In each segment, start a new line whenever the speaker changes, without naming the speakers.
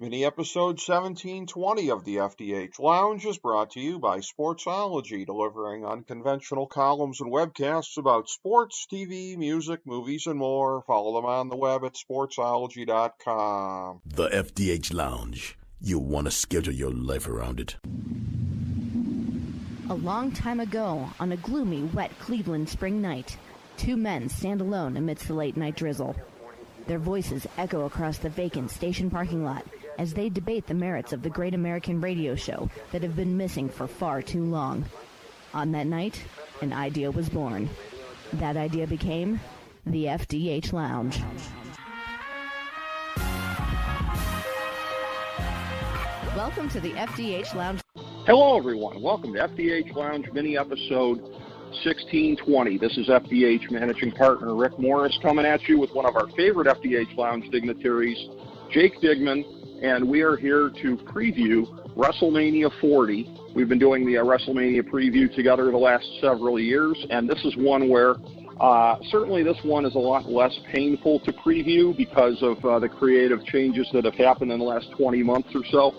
Mini episode 1720 of the FDH Lounge is brought to you by Sportsology, delivering unconventional columns and webcasts about sports, TV, music, movies, and more. Follow them on the web at sportsology.com.
The FDH Lounge. You'll want to schedule your life around it.
A long time ago, on a gloomy, wet Cleveland spring night, two men stand alone amidst the late-night drizzle. Their voices echo across the vacant station parking lot as they debate the merits of the great American radio show that have been missing for far too long. On that night, an idea was born. That idea became the FDH Lounge. Welcome to the FDH Lounge.
Hello, everyone. Welcome to FDH Lounge mini episode 1620. This is FDH Managing Partner Rick Morris coming at you with one of our favorite FDH Lounge dignitaries, Jake Digman, and we are here to preview WrestleMania 40. We've been doing the WrestleMania preview together the last several years, and this is one where certainly this one is a lot less painful to preview because of the creative changes that have happened in the last 20 months or so.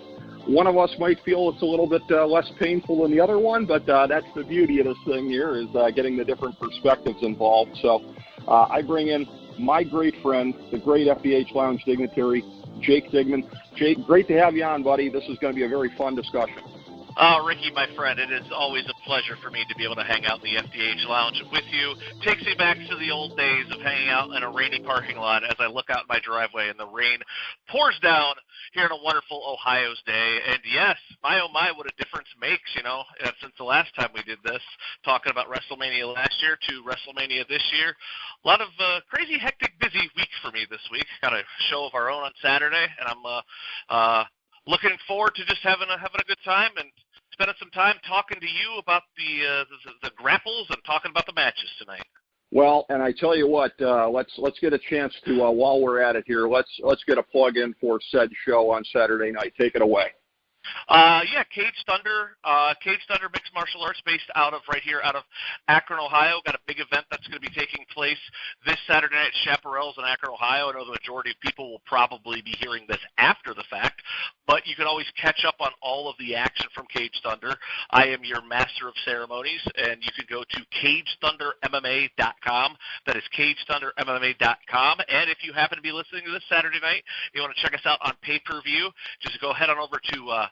One of us might feel it's a little bit less painful than the other one, but that's the beauty of this thing here is getting the different perspectives involved. So I bring in my great friend, the great FDH Lounge dignitary, Jake Digman. Jake, great to have you on, buddy. This is going to be a very fun discussion.
Ricky, my friend, it is always a pleasure for me to be able to hang out in the FDH Lounge with you. Takes me back to the old days of hanging out in a rainy parking lot as I look out my driveway and the rain pours down here on a wonderful Ohio's day. And yes, my oh my, what a difference makes, since the last time we did this, talking about WrestleMania last year to WrestleMania this year. A lot of crazy, hectic, busy week for me this week. Got a show of our own on Saturday, and I'm looking forward to just having a good time and spending some time talking to you about the grapples and talking about the matches tonight.
Well, and I tell you what, let's get a chance to while we're at it here, let's get a plug in for said show on Saturday night. Take it away.
Cage Thunder Mixed Martial Arts based out of Akron, Ohio. Got a big event that's going to be taking place this Saturday night at Chaparral's in Akron, Ohio. I know the majority of people will probably be hearing this after the fact, but you can always catch up on all of the action from Cage Thunder. I am your master of ceremonies, and you can go to CageThunderMMA.com. That is CageThunderMMA.com. And if you happen to be listening to this Saturday night, you want to check us out on pay-per-view, just go head on over to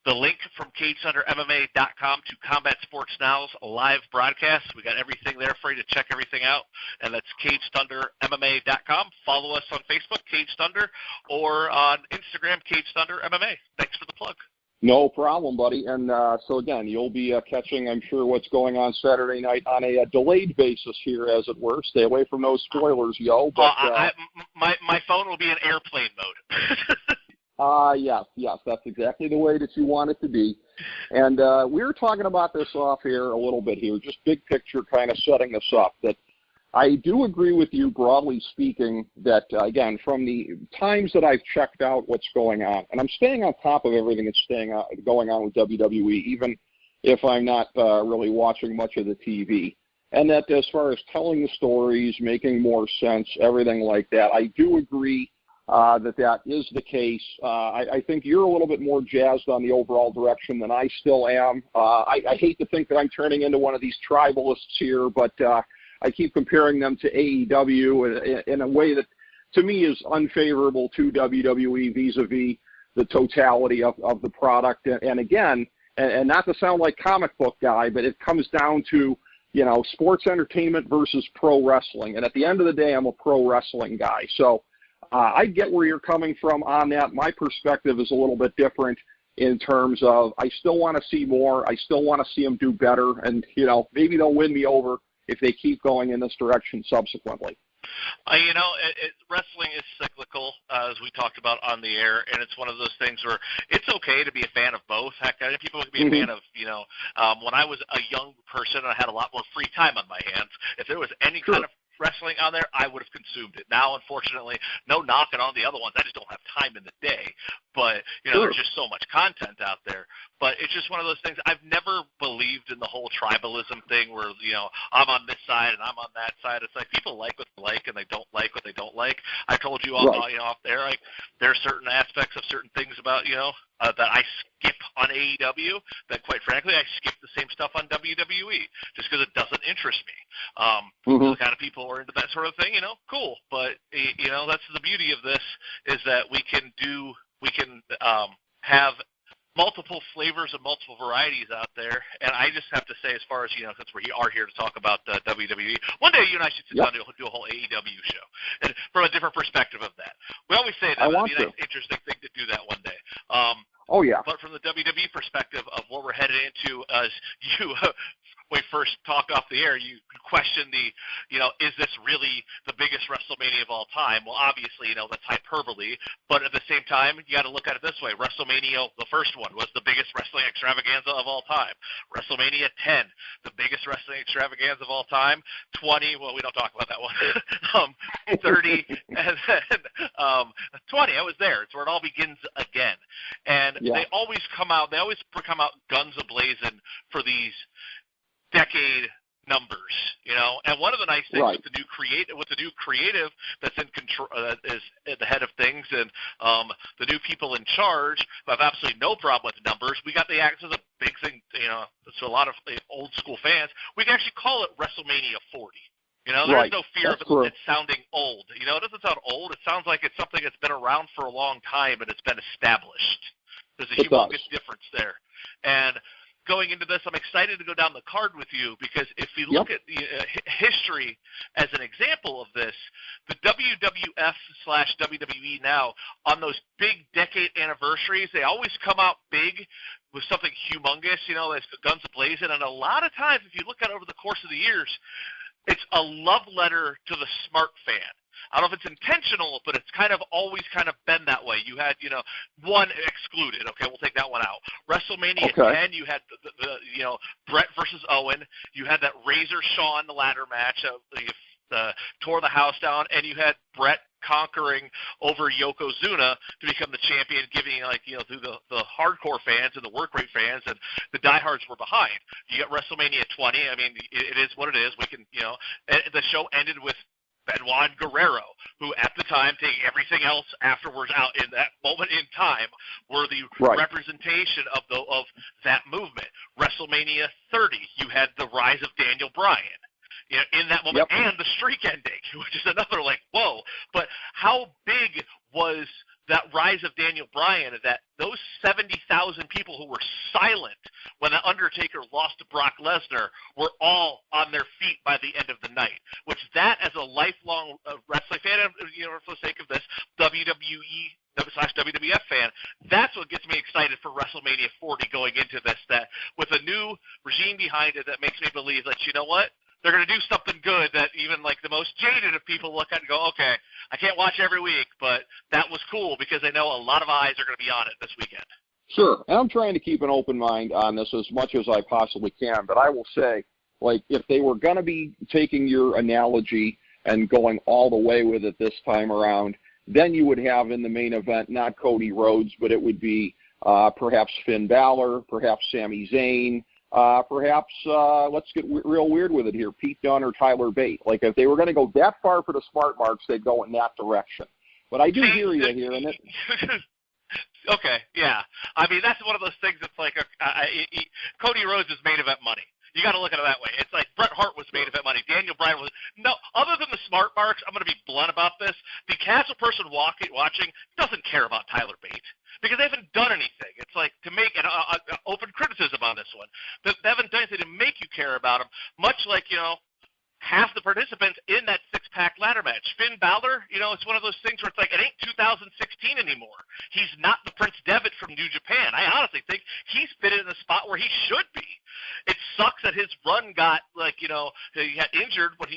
the link from CageThunderMMA.com to Combat Sports Now's live broadcast. We got everything there for you to check everything out, and that's CageThunderMMA.com. Follow us on Facebook, Cage Thunder, or on Instagram, Cage Thunder MMA. Thanks for the plug.
No problem, buddy. And so, again, you'll be catching, I'm sure, what's going on Saturday night on a delayed basis here, as it were. Stay away from those spoilers, yo. But,
my phone will be in airplane mode.
Yes, that's exactly the way that you want it to be. And we were talking about this off here a little bit here, just big picture kind of setting this up, that I do agree with you, broadly speaking, that, again, from the times that I've checked out what's going on, and I'm staying on top of everything that's going on with WWE, even if I'm not really watching much of the TV. And that as far as telling the stories, making more sense, everything like that, I do agree that is the case. I think you're a little bit more jazzed on the overall direction than I still am. I hate to think that I'm turning into one of these tribalists here, but I keep comparing them to AEW in a way that, to me, is unfavorable to WWE vis-a-vis the totality of the product. And again, and not to sound like comic book guy, but it comes down to, sports entertainment versus pro wrestling. And at the end of the day, I'm a pro wrestling guy. So I get where you're coming from on that. My perspective is a little bit different in terms of I still want to see more. I still want to see them do better. And, maybe they'll win me over if they keep going in this direction subsequently.
Wrestling is cyclical, as we talked about on the air, and it's one of those things where it's okay to be a fan of both. Heck, people can be a fan of, when I was a young person, I had a lot more free time on my hands. If there was any kind of wrestling on there, I would have consumed it. Now, unfortunately, no knocking on the other ones. I just don't have time in the day. But, there's just so much content out there. but it's just one of those things. I've never believed in the whole tribalism thing where, I'm on this side and I'm on that side. It's like people like what they like and they don't like what they don't like. I told you all, off there, like there are certain aspects of certain things about, that I skip on AEW that, quite frankly, I skip the same stuff on WWE just because it doesn't interest me. The kind of people who are into that sort of thing, cool. But, that's the beauty of this is that we can have multiple flavors and multiple varieties out there. And I just have to say, as far as, since we are here to talk about WWE, one day you and I should sit down and do a whole AEW show, and from a different perspective of that. We always say that would be a nice, interesting thing to do that one day. But from the WWE perspective of what we're headed into, as you when we first talked off the air, you questioned is this really the biggest WrestleMania of all time? Well, obviously, that's hyperbole, but at the same time, you got to look at it this way. WrestleMania, the first one, was the biggest wrestling extravaganza of all time. WrestleMania 10, the biggest wrestling extravaganza of all time. 20, well, we don't talk about that one. 30, and then 20, I was there. It's where it all begins again. And they always come out guns a-blazing for these decade numbers, and one of the nice things with the new creative that's in control, is at the head of things, and the new people in charge who have absolutely no problem with numbers. We got the access a big thing, to a lot of old school fans. We can actually call it WrestleMania 40. There's no fear of it sounding old. It doesn't sound old. It sounds like it's something that's been around for a long time and it's been established. There's a humongous difference there, and going into this, I'm excited to go down the card with you because if we look at the history as an example of this, the WWF/WWE now, on those big decade anniversaries, they always come out big with something humongous, that's guns a-blazing. And a lot of times, if you look at it over the course of the years, it's a love letter to the smart fan. I don't know if it's intentional, but it's always been that way. You had, one excluded. Okay, we'll take that one out. WrestleMania 10, you had the Brett versus Owen. You had that Razor Shawn ladder match, tore the house down, and you had Brett conquering over Yokozuna to become the champion, giving through the hardcore fans and the work rate fans, and the diehards were behind. You got WrestleMania 20. I mean, it is what it is. We can, the show ended with Benoit and Guerrero, who at the time, taking everything else afterwards out in that moment in time, were the representation of that movement. WrestleMania 30, you had the rise of Daniel Bryan. In that moment, and the streak ending, which is another whoa. But how big was that rise of Daniel Bryan, that those 70,000 people who were silent when The Undertaker lost to Brock Lesnar were all on their feet by the end of the night, which that, as a lifelong wrestling fan, for the sake of this, WWE/WWF fan, that's what gets me excited for WrestleMania 40 going into this, that with a new regime behind it, that makes me believe that, you know what, they're going to do something good that even the most jaded of people look at and go, okay, I can't watch every week, but that was cool because I know a lot of eyes are going to be on it this weekend.
Sure. And I'm trying to keep an open mind on this as much as I possibly can, but I will say, if they were going to be taking your analogy and going all the way with it this time around, then you would have in the main event not Cody Rhodes, but it would be perhaps Finn Balor, perhaps Sami Zayn, perhaps, let's get real weird with it here, Pete Dunne or Tyler Bate. If they were going to go that far for the smart marks, they'd go in that direction. But I do hear you here. And
okay, yeah. I mean, that's one of those things that's Cody Rhodes is main event money. You got to look at it that way. It's like Bret Hart was main event money. Daniel Bryan was no. Other than the smart marks, I'm going to be blunt about this. The casual person watching doesn't care about Tyler Bate because they haven't done anything. It's to make an open criticism on this one. They haven't done anything to make you care about him. Much like half the participants in that six-pack ladder match. Finn Balor, it's one of those things where it's it ain't 2016 anymore. He's not the Prince Devitt from New Japan. I honestly think he's fitted in the spot where he should be. It sucks that his run got, he got injured when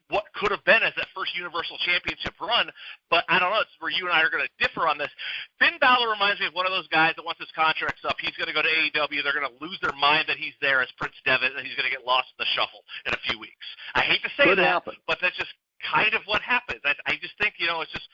what could have been as that first Universal Championship run, but I don't know. It's where you and I are going to differ on this. Finn Balor reminds me of one of those guys that once his contract's up, he's going to go to AEW. They're going to lose their mind that he's there as Prince Devitt, and he's going to get lost in the shuffle in a few weeks. I hate to say that, but that's just kind of what happens. I just think, it's just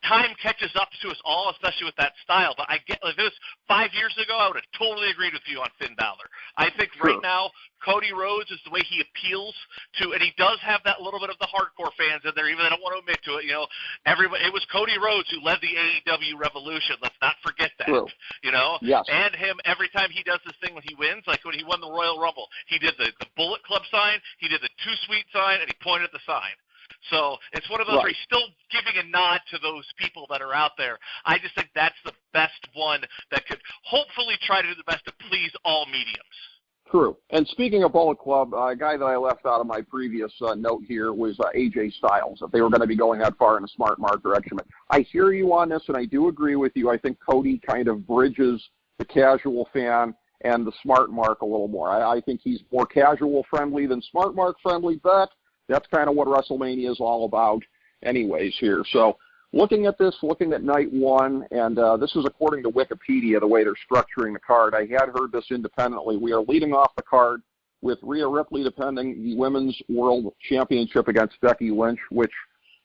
time catches up to us all, especially with that style. But I get, if it was 5 years ago, I would have totally agreed with you on Finn Balor. I think right now, Cody Rhodes is the way he appeals to, and he does have that little bit of the hardcore fans in there, even they don't want to admit to it. You know, everybody, it was Cody Rhodes who led the AEW revolution. Let's not forget that.
True.
You know,
yes.
And him every time he does this thing when he wins, like when he won the Royal Rumble, he did the Bullet Club sign, he did the Too Sweet sign, and he pointed at the sign. So it's one of those where he's still giving a nod to those people that are out there. I just think that's the best one that could hopefully try to do the best to please all mediums.
True. And speaking of Bullet Club, a guy that I left out of my previous note here was AJ Styles, if they were going to be going that far in a smart mark direction. But I hear you on this, and I do agree with you. I think Cody kind of bridges the casual fan and the smart mark a little more. I think he's more casual friendly than smart mark friendly, but that's kind of what WrestleMania is all about anyways here. So looking at this, looking at night one, and this is according to Wikipedia, the way they're structuring the card. I had heard this independently. We are leading off the card with Rhea Ripley defending the Women's World Championship against Becky Lynch, which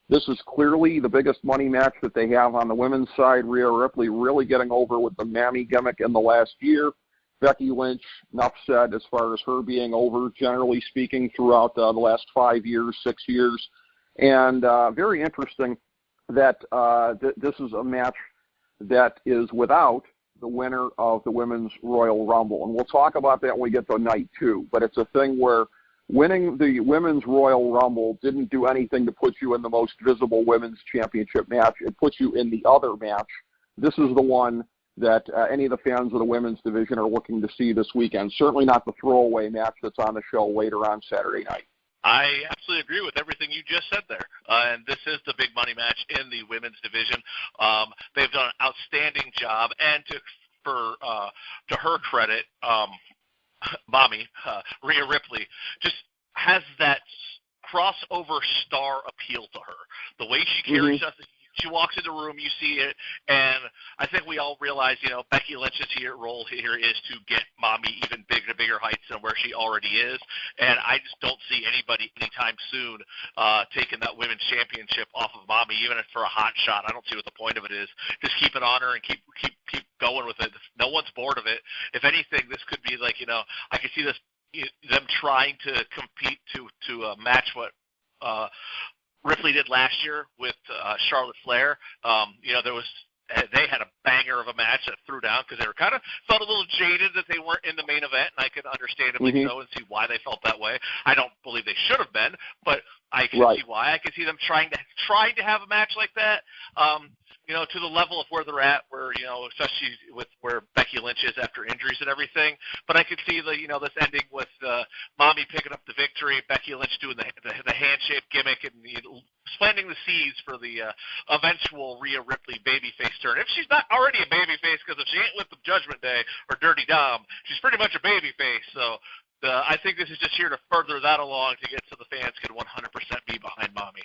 this is clearly the biggest money match that they have on the women's side. Rhea Ripley really getting over with the mammy gimmick in the last year. Becky Lynch, enough said as far as her being over, generally speaking, throughout the last 5 years, 6 years. And very interesting that this is a match that is without the winner of the Women's Royal Rumble. And we'll talk about that when we get to night two. But it's a thing where winning the Women's Royal Rumble didn't do anything to put you in the most visible Women's Championship match. It puts you in the other match. This is the one that any of the fans of the women's division are looking to see this weekend. Certainly not the throwaway match that's on the show later on Saturday night.
I absolutely agree with everything you just said there. And this is the big money match in the women's division. They've done an outstanding job. And to her credit, Mommy, Rhea Ripley, just has that crossover star appeal to her. The way she carries us. She walks into the room, you see it, and I think we all realize, you know, Becky Lynch's role here is to get Mommy even bigger heights than where she already is, and I just don't see anybody anytime soon taking that women's championship off of Mommy, even if for a hot shot. I don't see what the point of it is. Just keep it on her and keep going with it. No one's bored of it. If anything, this could be like, you know, I could see this them trying to compete to match what Ripley did last year with Charlotte Flair. You know, they had a banger of a match that threw down because they were kind of felt a little jaded that they weren't in the main event, and I could understandably so and see why they felt that way. I don't believe they should have been, but I can see why. I can see them trying to have a match like that. You know, to the level of where they're at, where, you know, especially with where Becky Lynch is after injuries and everything. But I could see you know, this ending with Mommy picking up the victory, Becky Lynch doing the handshake gimmick, and planting the seeds for the eventual Rhea Ripley babyface turn. If she's not already a babyface, because if she ain't with the Judgment Day or Dirty Dom, she's pretty much a babyface. So I think this is just here to further that along to get so the fans can 100% be behind Mommy.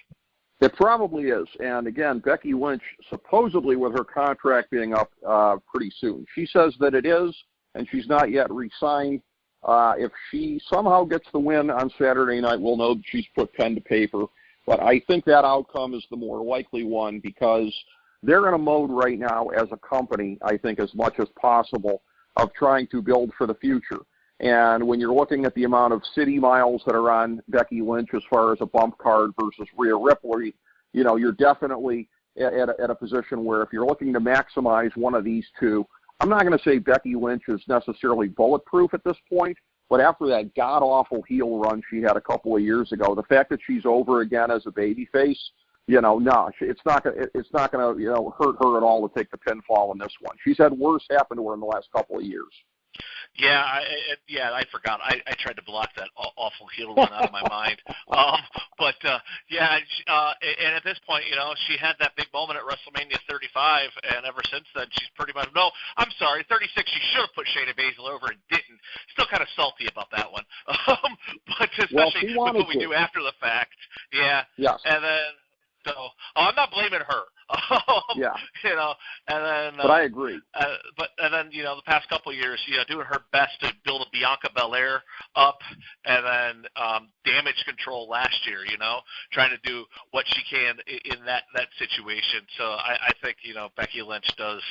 It probably is. And again, Becky Lynch, supposedly with her contract being up pretty soon. She says that it is, and she's not yet re-signed. If she somehow gets the win on Saturday night, we'll know that she's put pen to paper. But I think that outcome is the more likely one because they're in a mode right now as a company, I think, as much as possible, of trying to build for the future. And when you're looking at the amount of city miles that are on Becky Lynch as far as a bump card versus Rhea Ripley, you know, you're definitely at a position where if you're looking to maximize one of these two, I'm not going to say Becky Lynch is necessarily bulletproof at this point, but after that god-awful heel run she had a couple of years ago, the fact that she's over again as a babyface, you know, no, it's not going to, you know, hurt her at all to take the pinfall in this one. She's had worse happen to her in the last couple of years.
Yeah, I forgot. I tried to block that awful heel run out of my mind. And at this point, you know, she had that big moment at WrestleMania 35, and ever since then, she's pretty much 36. She should have put Shayna Baszler over and didn't. Still kind of salty about that one. But especially with what we do after the fact. Yeah.
Yes.
And then So I'm not blaming her.
Yeah.
You know, and then.
But I agree.
And then the past couple of years, doing her best to build a Bianca Belair up, and then damage control last year. Trying to do what she can in that situation. So I think Becky Lynch does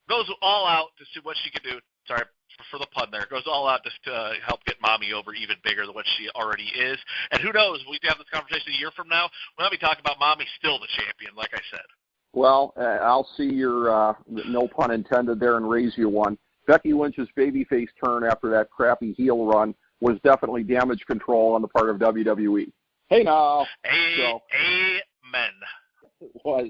goes all out to see what she can do. Sorry for the pun there. Goes all out just to help get Mommy over even bigger than what she already is. And who knows, we have this conversation a year from now, we'll be talking about Mommy still the champion, like I said.
Well, I'll see your, no pun intended there, and raise you one. Becky Lynch's babyface turn after that crappy heel run was definitely damage control on the part of WWE. Hey now.
Amen.
It was.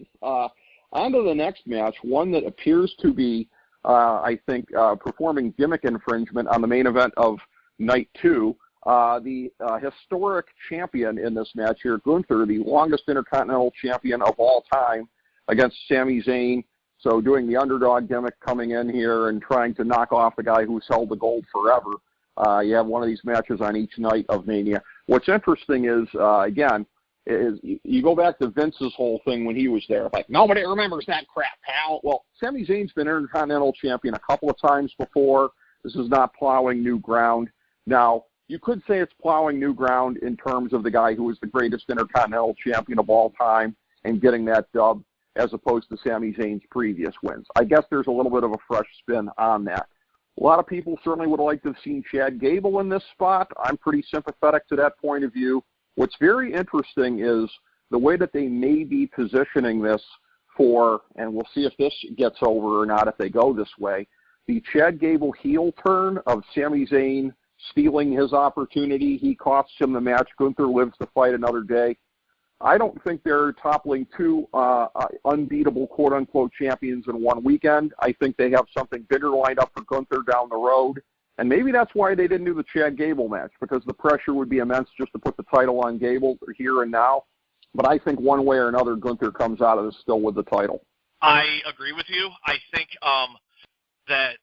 On to the next match, one that appears to be, I think, performing gimmick infringement on the main event of Night 2. The historic champion in this match here, Gunther, the longest Intercontinental Champion of all time, against Sami Zayn. So doing the underdog gimmick, coming in here and trying to knock off the guy who's held the gold forever. You have one of these matches on each night of Mania. What's interesting is, again, is you go back to Vince's whole thing when he was there. Like, nobody remembers that crap, pal. Well, Sami Zayn's been Intercontinental Champion a couple of times before. This is not plowing new ground. Now, you could say it's plowing new ground in terms of the guy who was the greatest Intercontinental Champion of all time and getting that dub, as opposed to Sami Zayn's previous wins. I guess there's a little bit of a fresh spin on that. A lot of people certainly would like to have seen Chad Gable in this spot. I'm pretty sympathetic to that point of view. What's very interesting is the way that they may be positioning this for, and we'll see if this gets over or not if they go this way, the Chad Gable heel turn of Sami Zayn stealing his opportunity. He costs him the match. Gunther lives to fight another day. I don't think they're toppling two unbeatable quote-unquote champions in one weekend. I think they have something bigger lined up for Gunther down the road. And maybe that's why they didn't do the Chad Gable match, because the pressure would be immense just to put the title on Gable here and now. But I think one way or another, Gunther comes out of this still with the title.
I agree with you. I think that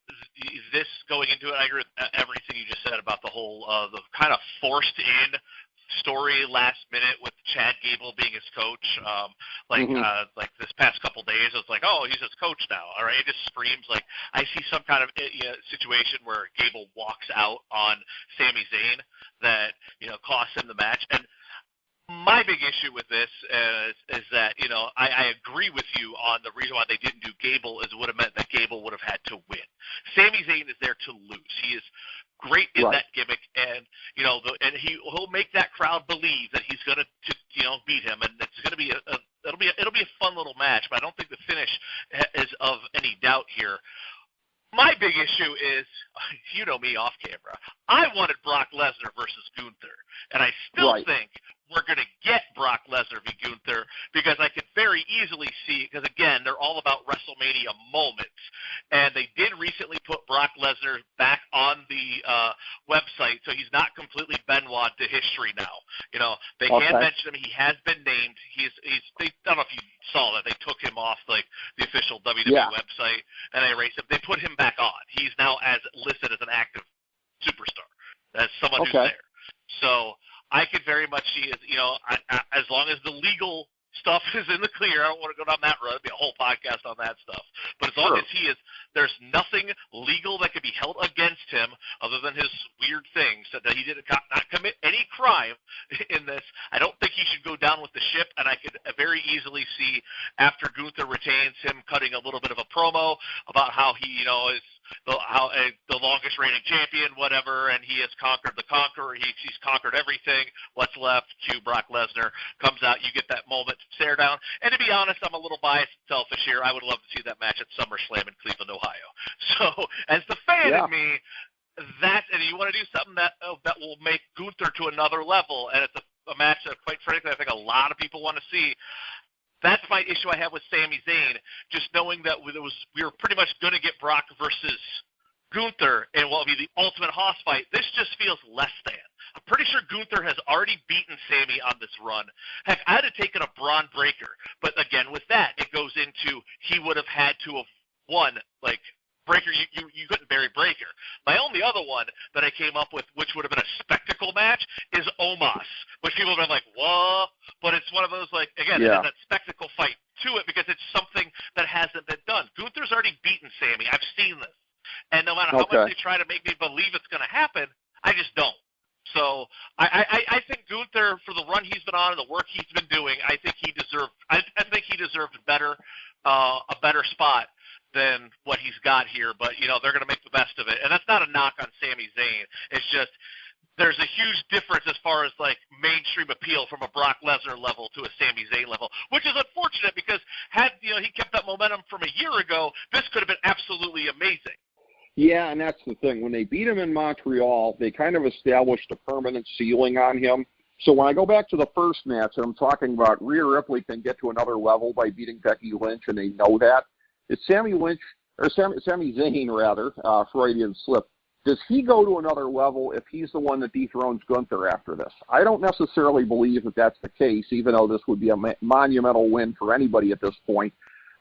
this going into it, I agree with everything you just said about the whole, the kind of forced in story last minute with Chad Gable being his coach. Like this past couple days, I was like, oh, he's his coach now. All right, it just screams like I see some kind of situation where Gable walks out on Sami Zayn that costs him the match. And my big issue with this is that I agree with you on the reason why they didn't do Gable is it would have meant that Gable would have had to win. Sami Zayn is there to lose. He is great in that gimmick, and and he'll make that crowd believe that he's going to beat him, and it's going to be it'll be a fun little match. But I don't think the finish is of any doubt here. My big issue is, me off camera, I wanted Brock Lesnar versus Gunther, and I still think we're going to get Brock Lesnar v. Gunther because I could very easily see, because again, they're all about WrestleMania moments, and they did recently put Brock Lesnar back on the website, so he's not completely Benoit to history now. They can mention him. He has been named. I don't know if you saw that. They took him off the official WWE website, and they erased him. They put him back on. He's now listed as an active superstar, as someone who's there. So I could very much see it, as long as the legal stuff is in the clear. I don't want to go down that road. It'd be a whole podcast on that stuff. But as long as he is, there's nothing legal that could be held against him other than his weird things, that he did not commit any crime in this. I don't think he should go down with the ship, and I could very easily see after Gunther retains him cutting a little bit of a promo about how he, is the longest reigning champion, whatever, and he has conquered the conqueror. He's conquered everything. What's left? Cue Brock Lesnar comes out. You get that moment stare down. And to be honest, I'm a little biased and selfish here. I would love to see that match at SummerSlam in Cleveland, Ohio. So, as the fan in me, and you want to do something that will make Gunther to another level, and it's a match that, quite frankly, I think a lot of people want to see. That's my issue I have with Sami Zayn, just knowing that we were pretty much going to get Brock versus Gunther in what will be the ultimate Hoss fight. This just feels less than. I'm pretty sure Gunther has already beaten Sami on this run. Heck, I'd have taken a Braun Breaker. But again, with that, it goes into he would have had to have won, Breaker, you couldn't bury Breaker. My only other one that I came up with, which would have been a spectacle match, is Omos, which people have been like, what? But it's one of those, like, again, it has that spectacle fight to it because it's something that hasn't been done. Gunther's already beaten Sammy. I've seen this. And no matter how much they try to make me believe it's going to happen, I just don't. So I think Gunther, for the run he's been on and the work he's been doing, I think he deserved a better spot than what he's got here. But, they're going to make the best of it. And that's not a knock on Sami Zayn. It's just there's a huge difference as far as, like, mainstream appeal from a Brock Lesnar level to a Sami Zayn level, which is unfortunate because had, he kept that momentum from a year ago, this could have been absolutely amazing.
Yeah, and that's the thing. When they beat him in Montreal, they kind of established a permanent ceiling on him. So when I go back to the first match, and I'm talking about Rhea Ripley can get to another level by beating Becky Lynch, and they know that. It's Sami Zayn, rather, Freudian slip. Does he go to another level if he's the one that dethrones Gunther after this? I don't necessarily believe that that's the case, even though this would be a monumental win for anybody at this point.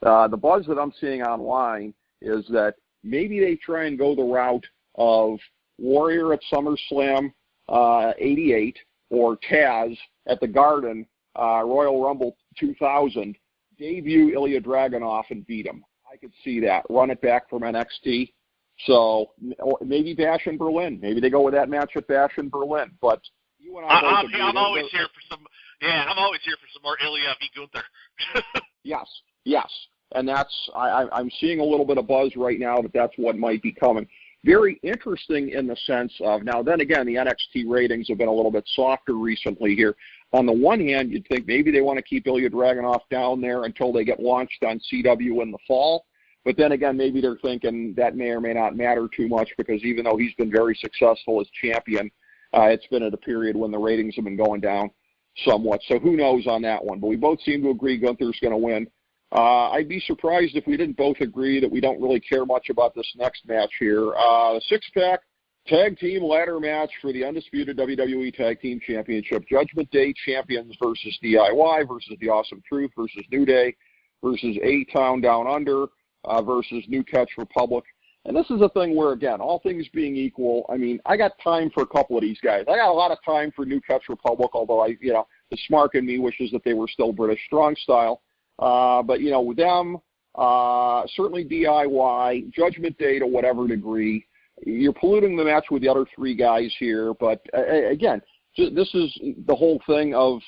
The buzz that I'm seeing online is that maybe they try and go the route of Warrior at SummerSlam 88 or Taz at the Garden, Royal Rumble 2000, debut Ilya Dragunov and beat him. I could see that. Run it back from NXT. So maybe Bash in Berlin. Maybe they go with that match at Bash in Berlin. But you and I both agree.
I'm always here for some. Yeah, I'm always here for some more Ilya v. Gunther.
Yes. And I'm seeing a little bit of buzz right now that that's what might be coming. Very interesting in the sense of, now then again, the NXT ratings have been a little bit softer recently here. On the one hand, you'd think maybe they want to keep Ilya Dragunov down there until they get launched on CW in the fall. But then again, maybe they're thinking that may or may not matter too much because even though he's been very successful as champion, it's been at a period when the ratings have been going down somewhat. So who knows on that one. But we both seem to agree Gunther's going to win. I'd be surprised if we didn't both agree that we don't really care much about this next match here. The six-pack tag team ladder match for the undisputed WWE Tag Team Championship. Judgment Day champions versus DIY versus The Awesome Truth versus New Day versus A-Town Down Under versus New Catch Republic. And this is a thing where, again, all things being equal, I mean, I got time for a couple of these guys. I got a lot of time for New Catch Republic, although the smart in me wishes that they were still British strong style. But, with them, certainly DIY, Judgment Day to whatever degree. You're polluting the match with the other three guys here. But, again, this is the whole thing of,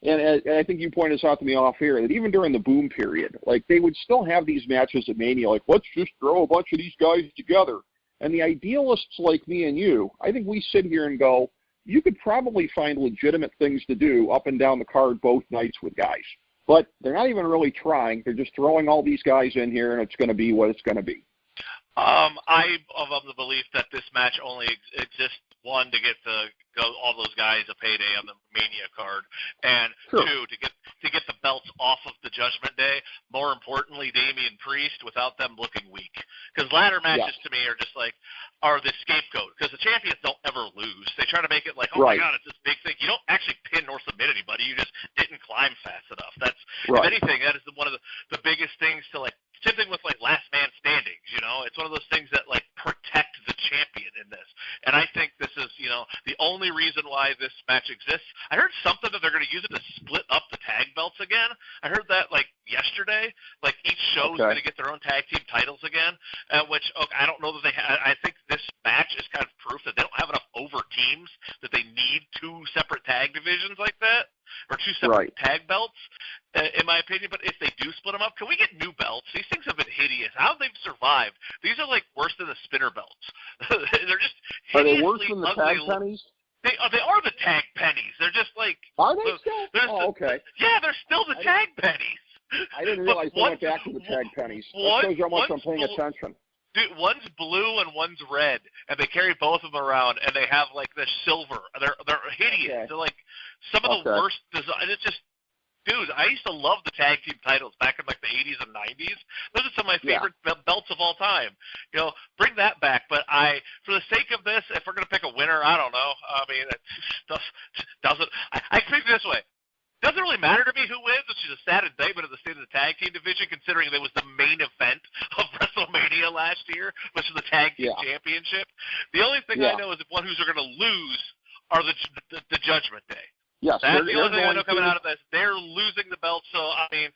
and I think you pointed this out to me off here, that even during the boom period, like, they would still have these matches at Mania, like, let's just throw a bunch of these guys together. And the idealists like me and you, I think we sit here and go, you could probably find legitimate things to do up and down the card both nights with guys. But they're not even really trying. They're just throwing all these guys in here, and it's going to be what it's going to be.
I'm of the belief that this match only exists, one, to get all those guys a payday on the Mania card, and two, to get the belts off of the Judgment Day. More importantly, Damian Priest, without them looking weak. Because ladder matches to me are just like, are the scapegoat. Because the champions don't ever lose. They try to make it like, my God, it's this big thing. You don't actually pin or submit anybody. You just didn't climb fast enough. That's, if anything, that is one of the biggest things to, like, same thing with, like, last man standings, It's one of those things that, like, protect the champion in this. And I think this is, the only reason why this match exists. I heard something that they're going to use it to split up the tag belts again. I heard that, like, yesterday. Like, each show is going to get their own tag team titles again, which, I don't know that they have. I think this match is kind of proof that they don't have enough over teams, that they need two separate tag divisions like that, or two separate tag belts, in my opinion. But if they do split them up, can we get new belts? These things have been hideous. How have they survived? These are, like, worse than the spinner belts. They're just hideously.
Are they worse than the tag pennies?
They are the tag pennies. They're just like.
Are they still? Okay.
Yeah, they're still the tag pennies.
I didn't realize they went back to the tag pennies. That shows you how much I'm paying attention.
Dude, one's blue and one's red, and they carry both of them around, and they have, like, the silver. They're hideous.
Okay.
They're, like, some of the worst design. It's just, dude, I used to love the tag team titles back in, like, the 80s and 90s. Those are some of my favorite belts of all time. Bring that back. But for the sake of this, if we're going to pick a winner, I don't know. I mean, it doesn't. I think this way. Doesn't really matter to me who wins, which is a sad indictment of the state of the tag team division, considering it was the main event of WrestleMania last year, which was the Tag Team Championship. The only thing I know is if one who's going to lose are the Judgment Day.
Yes,
that's the only thing I know coming out of this. They're losing the belt, so, I mean,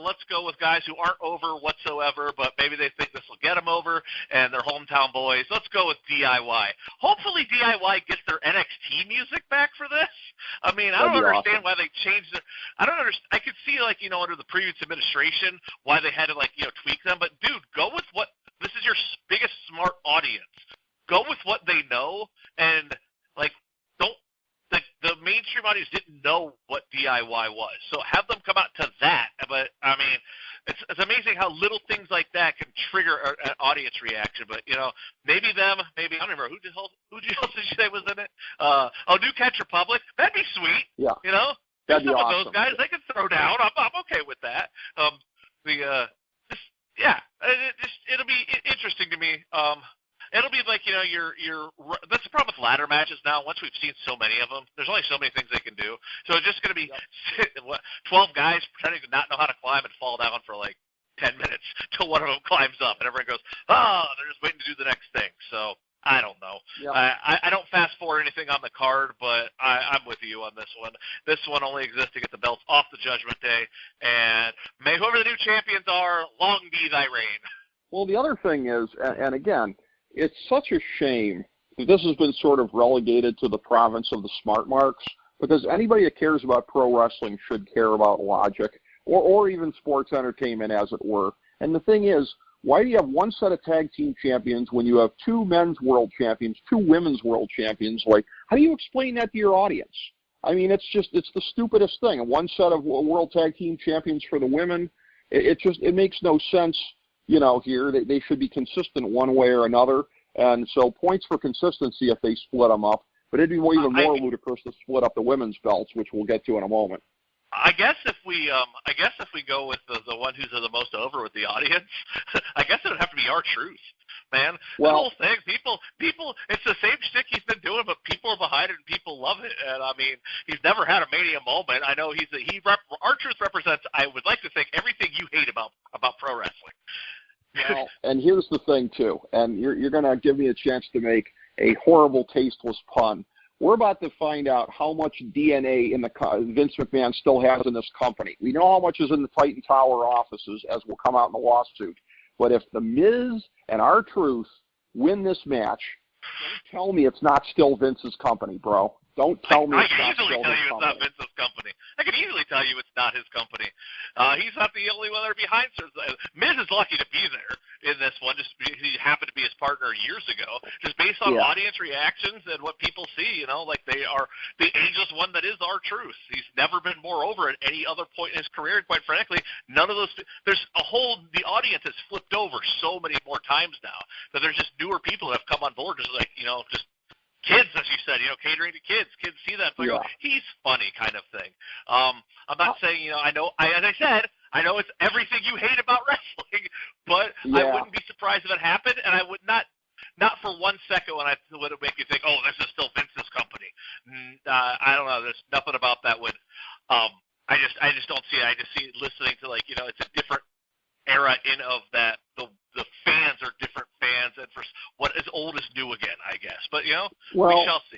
let's go with guys who aren't over whatsoever, but maybe they think this will get them over, and they're hometown boys. Let's go with DIY. Hopefully DIY gets their NXT music back for this. I mean, I don't understand why they changed it. I don't understand. I could see, like, you know, under the previous administration, why they had to, like, you know, tweak them, but, dude, go with what – this is your biggest smart audience. Go with what they know, and, like, don't – the mainstream audience didn't know what DIY was, so have them come out to that. But I mean, it's amazing how little things like that can trigger an audience reaction. But you know, maybe them, maybe I don't remember who else did you say was in it? New Catch Republic. That'd be sweet.
Yeah,
you know,
that'd be
some
awesome.
of those guys they can throw down. I'm okay with that. It'll be interesting to me. It'll be like, you know, that's the problem with ladder matches now. Once we've seen so many of them, there's only so many things they can do. So it's just going to be 12 guys pretending to not know how to climb and fall down for like 10 minutes till one of them climbs up, and everyone goes, they're just waiting to do the next thing. So I don't know. Yep. I don't fast forward anything on the card, but I'm with you on this one. This one only exists to get the belts off the Judgment Day, and may whoever the new champions are, long be thy reign.
Well, the other thing is, and again, it's such a shame that this has been sort of relegated to the province of the smart marks, because anybody that cares about pro wrestling should care about logic or even sports entertainment, as it were. And the thing is, why do you have one set of tag team champions when you have two men's world champions, two women's world champions? Like, how do you explain that to your audience? I mean, it's the stupidest thing. And one set of world tag team champions for the women, it makes no sense. You know, here, they should be consistent one way or another, and so points for consistency if they split them up, but it'd be even more ludicrous to split up the women's belts, which we'll get to in a moment.
I guess if we go with the one who's the most over with the audience, I guess it would have to be R-Truth, man. The whole thing, people, it's the same shtick he's been doing, but people are behind it and people love it. And I mean, he's never had a Mania moment. I know R-Truth represents, I would like to think, everything you hate about pro wrestling.
Well, and here's the thing too, and you're going to give me a chance to make a horrible, tasteless pun. We're about to find out how much DNA Vince McMahon still has in this company. We know how much is in the Titan Tower offices, as will come out in the lawsuit. But if The Miz and R-Truth win this match, don't tell me it's not still Vince's company, bro. Don't tell me it's not still his company. I can easily tell you it's not Vince's company.
I can easily tell you it's not his company. He's not the only one there behind. Miz is lucky to be there in this one. Just he happened to be his partner years ago. Just based on audience reactions and what people see, you know, like they are the ageless one that is R-Truth. He's never been more over at any other point in his career. And quite frankly, none of those. The audience has flipped over so many more times now that there's just newer people that have come on board. Just like, you know, just. Kids, as you said, you know, catering to kids. Kids see that. So he's funny kind of thing. I'm not saying, you know, as I said, I know it's everything you hate about wrestling, but I wouldn't be surprised if it happened, and I would not for 1 second would it make you think, oh, this is still Vince's company. I don't know. There's nothing about that would, I just don't see it. I just see it listening to, like, you know, it's a different era of that. The fans are different fans, and for what is old is new again, I guess. But, you know, we shall see.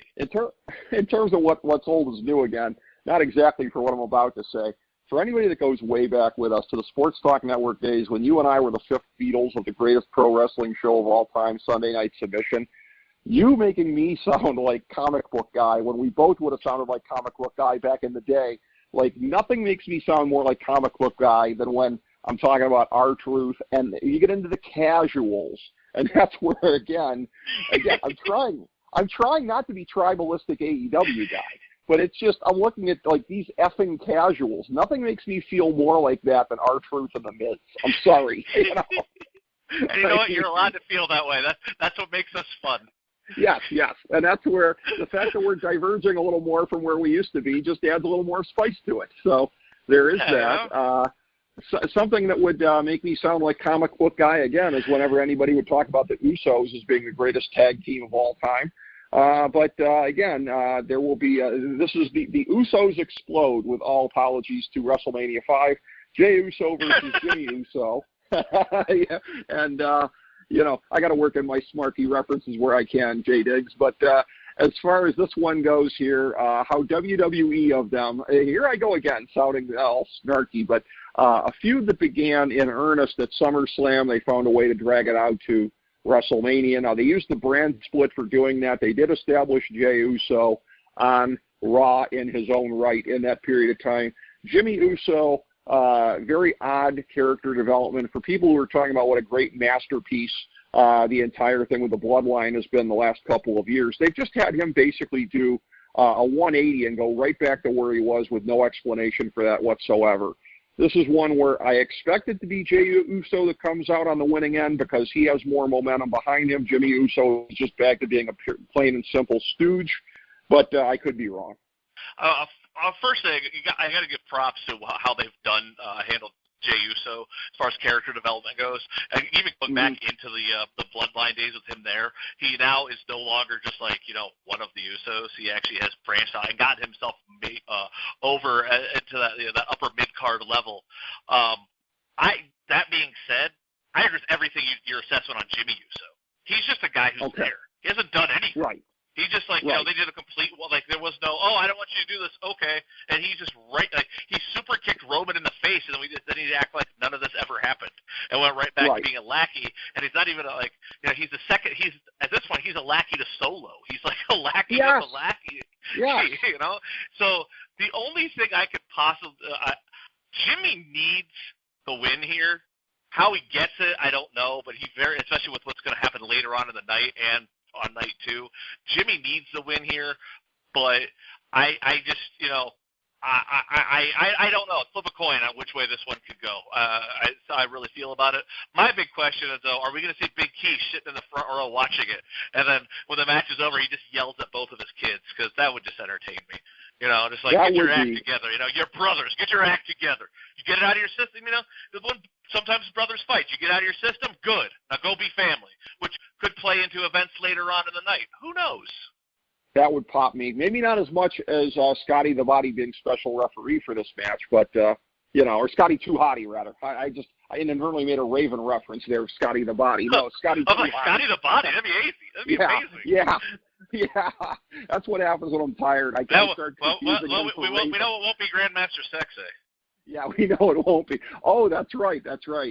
In terms of what's old is new again, not exactly for what I'm about to say. For anybody that goes way back with us to the Sports Talk Network days when you and I were the fifth Beatles of the greatest pro wrestling show of all time, Sunday Night Submission, you making me sound like comic book guy when we both would have sounded like comic book guy back in the day. Like, nothing makes me sound more like comic book guy than when I'm talking about R-Truth, and you get into the casuals, and that's where again, I'm trying not to be tribalistic AEW guy, but it's just I'm looking at like these effing casuals. Nothing makes me feel more like that than R-Truth and the Miz. I'm sorry. You know?
And you know what? You're allowed to feel that way. That's what makes us fun.
Yes, and that's where the fact that we're diverging a little more from where we used to be just adds a little more spice to it. So there is that. Something that would make me sound like comic book guy again is whenever anybody would talk about the Usos as being the greatest tag team of all time. But again, there will be this is the Usos explode, with all apologies to WrestleMania 5. Jey Uso versus Jimmy Uso. And I got to work in my Smarky references where I can, J Diggs. But as far as this one goes here, how WWE of them, here I go again, sounding all snarky, but a feud that began in earnest at SummerSlam, they found a way to drag it out to WrestleMania. Now, they used the brand split for doing that. They did establish Jey Uso on Raw in his own right in that period of time. Jimmy Uso, very odd character development. For people who are talking about what a great masterpiece the entire thing with the Bloodline has been the last couple of years, they've just had him basically do a 180 and go right back to where he was with no explanation for that whatsoever. This is one where I expect it to be Jey Uso that comes out on the winning end because he has more momentum behind him. Jimmy Uso is just back to being a plain and simple stooge, but I could be wrong.
First thing, I got to give props to how they've handled Jey Uso as far as character development goes. And even going back into the Bloodline days with him there, he now is no longer just like, one of the Usos. He actually has branched out and got himself over into that upper mid-card level. That being said, I agree with everything your assessment on Jimmy Uso. He's just a guy who's there. He hasn't done anything.
Right.
He just they did a complete, there was no, I don't want you to do this, okay. And he's just he super kicked Roman in the face, and then he act like none of this ever happened, and went right back to being a lackey. And he's not even he's the second, at this point, he's a lackey to Solo. He's like a lackey of a lackey.
Yeah.
So the only thing I could possibly, Jimmy needs the win here. How he gets it, I don't know, but especially with what's going to happen later on in the night and on night 2. Jimmy needs the win here, but I just, I don't know. Flip a coin on which way this one could go. I really feel about it. My big question is, though, are we going to see Big Key sitting in the front row watching it, and then when the match is over, he just yells at both of his kids? Because that would just entertain me. Just like, get your act together. Your brothers, get your act together. You get it out of your system, sometimes brothers fight. You get out of your system, good. Now go be family, which could play into events later on in the night. Who knows?
That would pop me. Maybe not as much as Scotty the Body being special referee for this match, but, or Scotty Too Hottie, rather. I inadvertently made a Raven reference there, Scotty the Body. No, Scotty Too Hottie.
Scotty the Body, that'd be easy. That'd be amazing.
Yeah, that's what happens when I'm tired. I can't start confusing
we know it won't be Grandmaster Sexay.
Yeah, we know it won't be. Oh, that's right.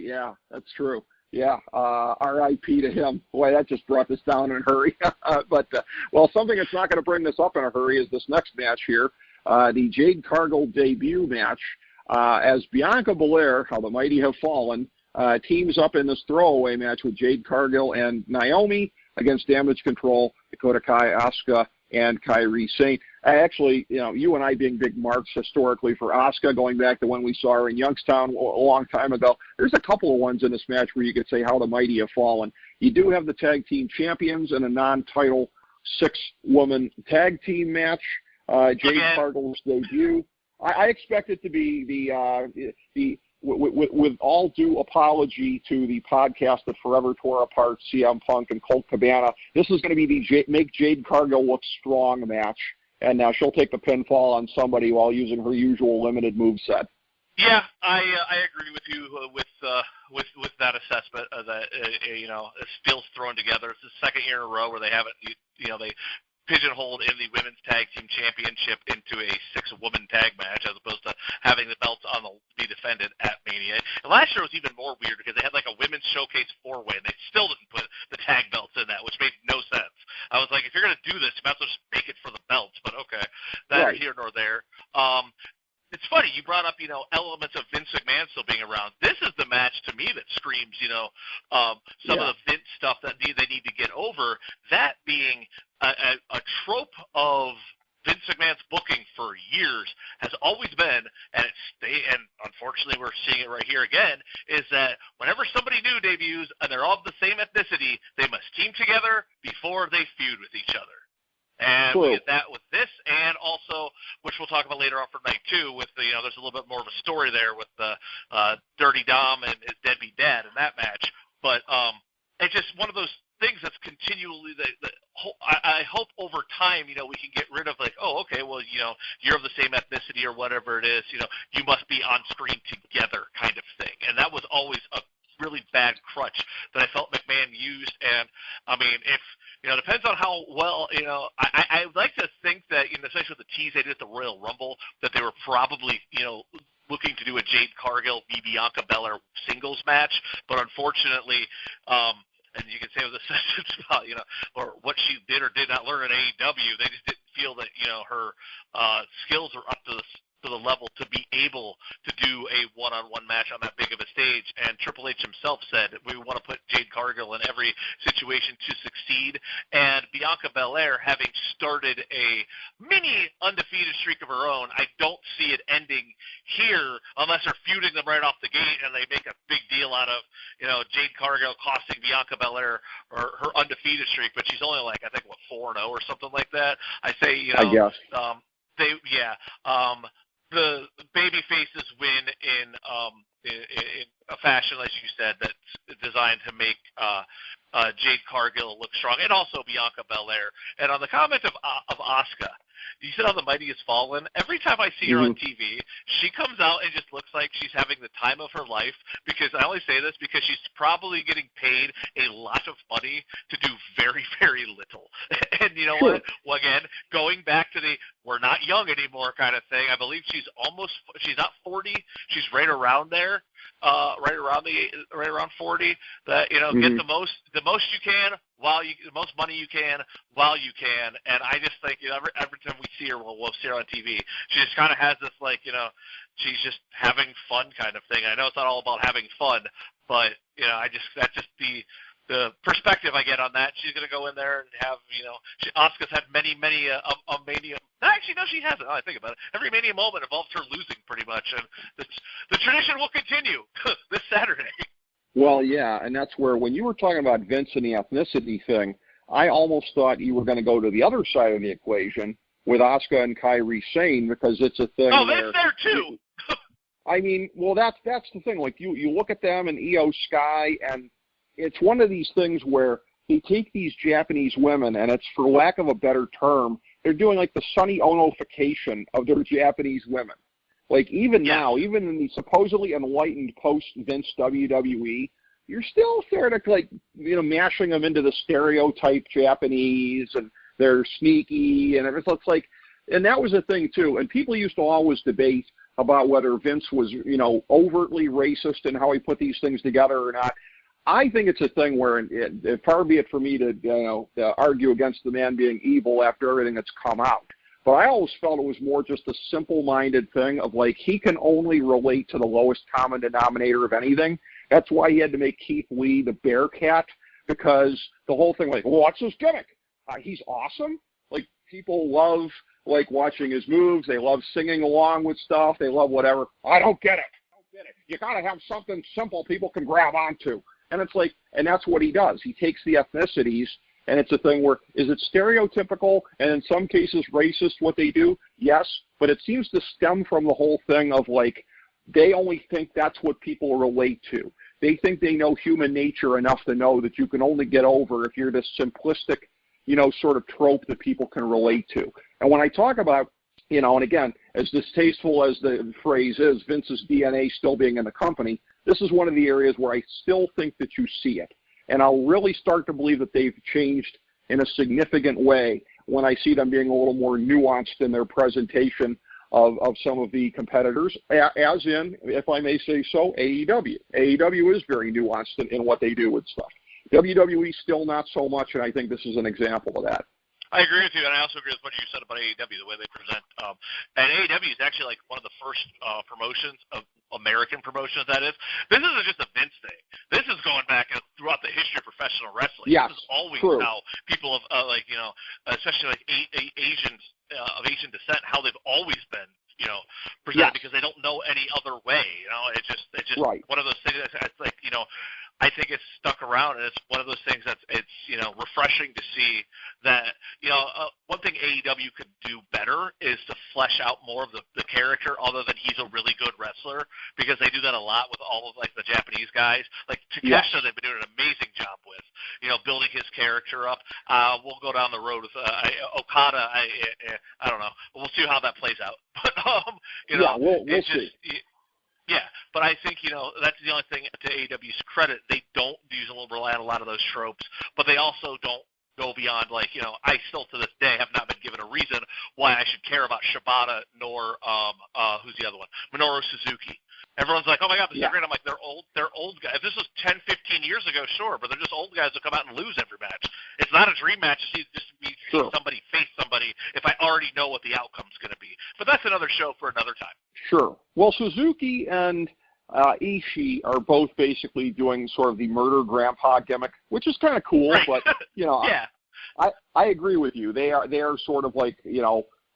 Yeah, that's true. Yeah, R.I.P. to him. Boy, that just brought this down in a hurry. But, something that's not going to bring this up in a hurry is this next match here, the Jade Cargill debut match, as Bianca Belair, how the mighty have fallen, teams up in this throwaway match with Jade Cargill and Naomi against Damage Control, Dakota Kai, Asuka, and Kairi Sane. Actually, you and I being big marks historically for Asuka, going back to when we saw her in Youngstown a long time ago, there's a couple of ones in this match where you could say how the mighty have fallen. You do have the tag team champions in a non-title 6-woman tag team match, Jade Cargill's debut. I expect it to be with all due apology to the podcast that forever tore apart CM Punk and Colt Cabana, this is going to be the make Jade Cargill look strong match, and now she'll take the pinfall on somebody while using her usual limited moveset.
Yeah, I agree with you with that assessment. That Steel's thrown together. It's the second year in a row where they haven't they pigeonholed in the women's tag team championship into a 6-woman tag match as opposed to having the belts be defended at Mania. And last year was even more weird because they had like a women's showcase 4-way and they still didn't put the tag belts in that, which made no sense. I was like, if you're going to do this, you might as well just make it for the belts. But okay, that's here nor there. It's funny, you brought up, elements of Vince McMahon still being around. This is the match to me that screams, some of the Vince stuff that they need to get over. That being a trope of Vince McMahon's booking for years has always been, and unfortunately we're seeing it right here again, is that whenever somebody new debuts and they're all of the same ethnicity, they must team together before they feud with each other. And we get that with this, and also, which we'll talk about later on for night 2, with there's a little bit more of a story there with the Dirty Dom and his deadbeat dad in that match. But it's just one of those things that's continually I hope over time, we can get rid of you're of the same ethnicity or whatever it is, you must be on screen together kind of thing. And that was always a really bad crutch that I felt McMahon used. And I mean, if depends on how well, I would like to think that, especially with the tease they did at the Royal Rumble, that they were probably, looking to do a Jade Cargill v. Bianca Belair singles match, but unfortunately, and you can say with a sentence about, or what she did or did not learn in AEW, they just didn't feel that, her skills are up to the level to be able to do a one-on-one match on that big of a stage. And Triple H himself said, we want to put Jade Cargill in every situation to succeed. And Bianca Belair, having started a mini undefeated streak of her own, I don't see it ending here unless they're feuding them right off the gate and they make a big deal out of, Jade Cargill costing Bianca Belair or her undefeated streak, but she's only like, I think, 4-0 or something like that. I say,
I guess.
The baby faces win in a fashion, as you said, that's designed to make Jade Cargill look strong, and also Bianca Belair. And on the comment of Asuka, you said how the mighty has fallen. Every time I see her on TV, she comes out and just looks like she's having the time of her life, because I only say this because she's probably getting paid a lot of money to do very, very little. And you know what? Well, again, going back to the we're not young anymore kind of thing, I believe she's not 40. She's right around there. Right around 40. That get the most you can the most money you can while you can. And I just think every time we see her, we'll see her on TV. She just kind of has this she's just having fun kind of thing. I know it's not all about having fun, but that's just the perspective I get on that. She's going to go in there and have, Asuka's had many a Mania. Actually, no, she hasn't. I think about it. Every Mania moment involves her losing pretty much, and the tradition will continue this Saturday.
Well, yeah, and that's where, when you were talking about Vince and the ethnicity thing, I almost thought you were going to go to the other side of the equation with Asuka and Kairi Sane, because it's a thing.
Oh, that's there too.
I mean, well, that's the thing. Like, you look at them and Io Sky, and it's one of these things where they take these Japanese women, and it's, for lack of a better term, they're doing like the Sonny Ono-fication of their Japanese women. Like, even now, even in the supposedly enlightened post-Vince WWE, you're still sort of like, mashing them into the stereotype Japanese, and they're sneaky, and it's like, and that was a thing too. And people used to always debate about whether Vince was, overtly racist and how he put these things together or not. I think it's a thing where, far be it for me to argue against the man being evil after everything that's come out. But I always felt it was more just a simple-minded thing of, like, he can only relate to the lowest common denominator of anything. That's why he had to make Keith Lee the Bearcat, because the whole thing, like, well, what's his gimmick? He's awesome. Like, people love, like, watching his moves. They love singing along with stuff. They love whatever. I don't get it. You got to have something simple people can grab onto. And it's like, and that's what he does. He takes the ethnicities, and it's a thing where, is it stereotypical and in some cases racist what they do? Yes, but it seems to stem from the whole thing of, like, they only think that's what people relate to. They think they know human nature enough to know that you can only get over if you're this simplistic, sort of trope that people can relate to. And when I talk about, and again, as distasteful as the phrase is, Vince's DNA still being in the company, this is one of the areas where I still think that you see it. And I'll really start to believe that they've changed in a significant way when I see them being a little more nuanced in their presentation of some of the competitors, as in, if I may say so, AEW. AEW is very nuanced in what they do with stuff. WWE still not so much, and I think this is an example of that.
I agree with you, and I also agree with what you said about AEW, the way they present. And AEW is actually like one of the first promotions of American promotions, that is. This isn't just a Vince thing. This is going back throughout the history of professional wrestling.
Yes,
this is always
true.
How people of, especially like Asians of Asian descent, how they've always been, presented, because they don't know any other way. It's just
right.
One of those things that's like, I think it's stuck around, and it's one of those things that's refreshing to see that one thing AEW could do better is to flesh out more of the character, other than he's a really good wrestler, because they do that a lot with all of like the Japanese guys. Like Takeshita, they've been doing an amazing job with building his character up. We'll go down the road with Okada. I don't know. We'll see how that plays out. But
we'll see.
Yeah, But I think, that's the only thing to AEW's credit. They don't usually rely on a lot of those tropes, but they also don't go beyond, I still to this day have not been given a reason why I should care about Shibata nor, who's the other one? Minoru Suzuki. Everyone's like, oh my God, this is great. I'm like, they're old guys. If this was 10, 15 years ago, sure, but they're just old guys that come out and lose every match. It's not a dream match to see somebody face somebody if I already know what the outcome's going to be. But that's another show for another time.
Sure. Well, Suzuki and Ishii are both basically doing sort of the murder grandpa gimmick, which is kind of cool,
right.
But,
yeah.
I agree with you. They are sort of like,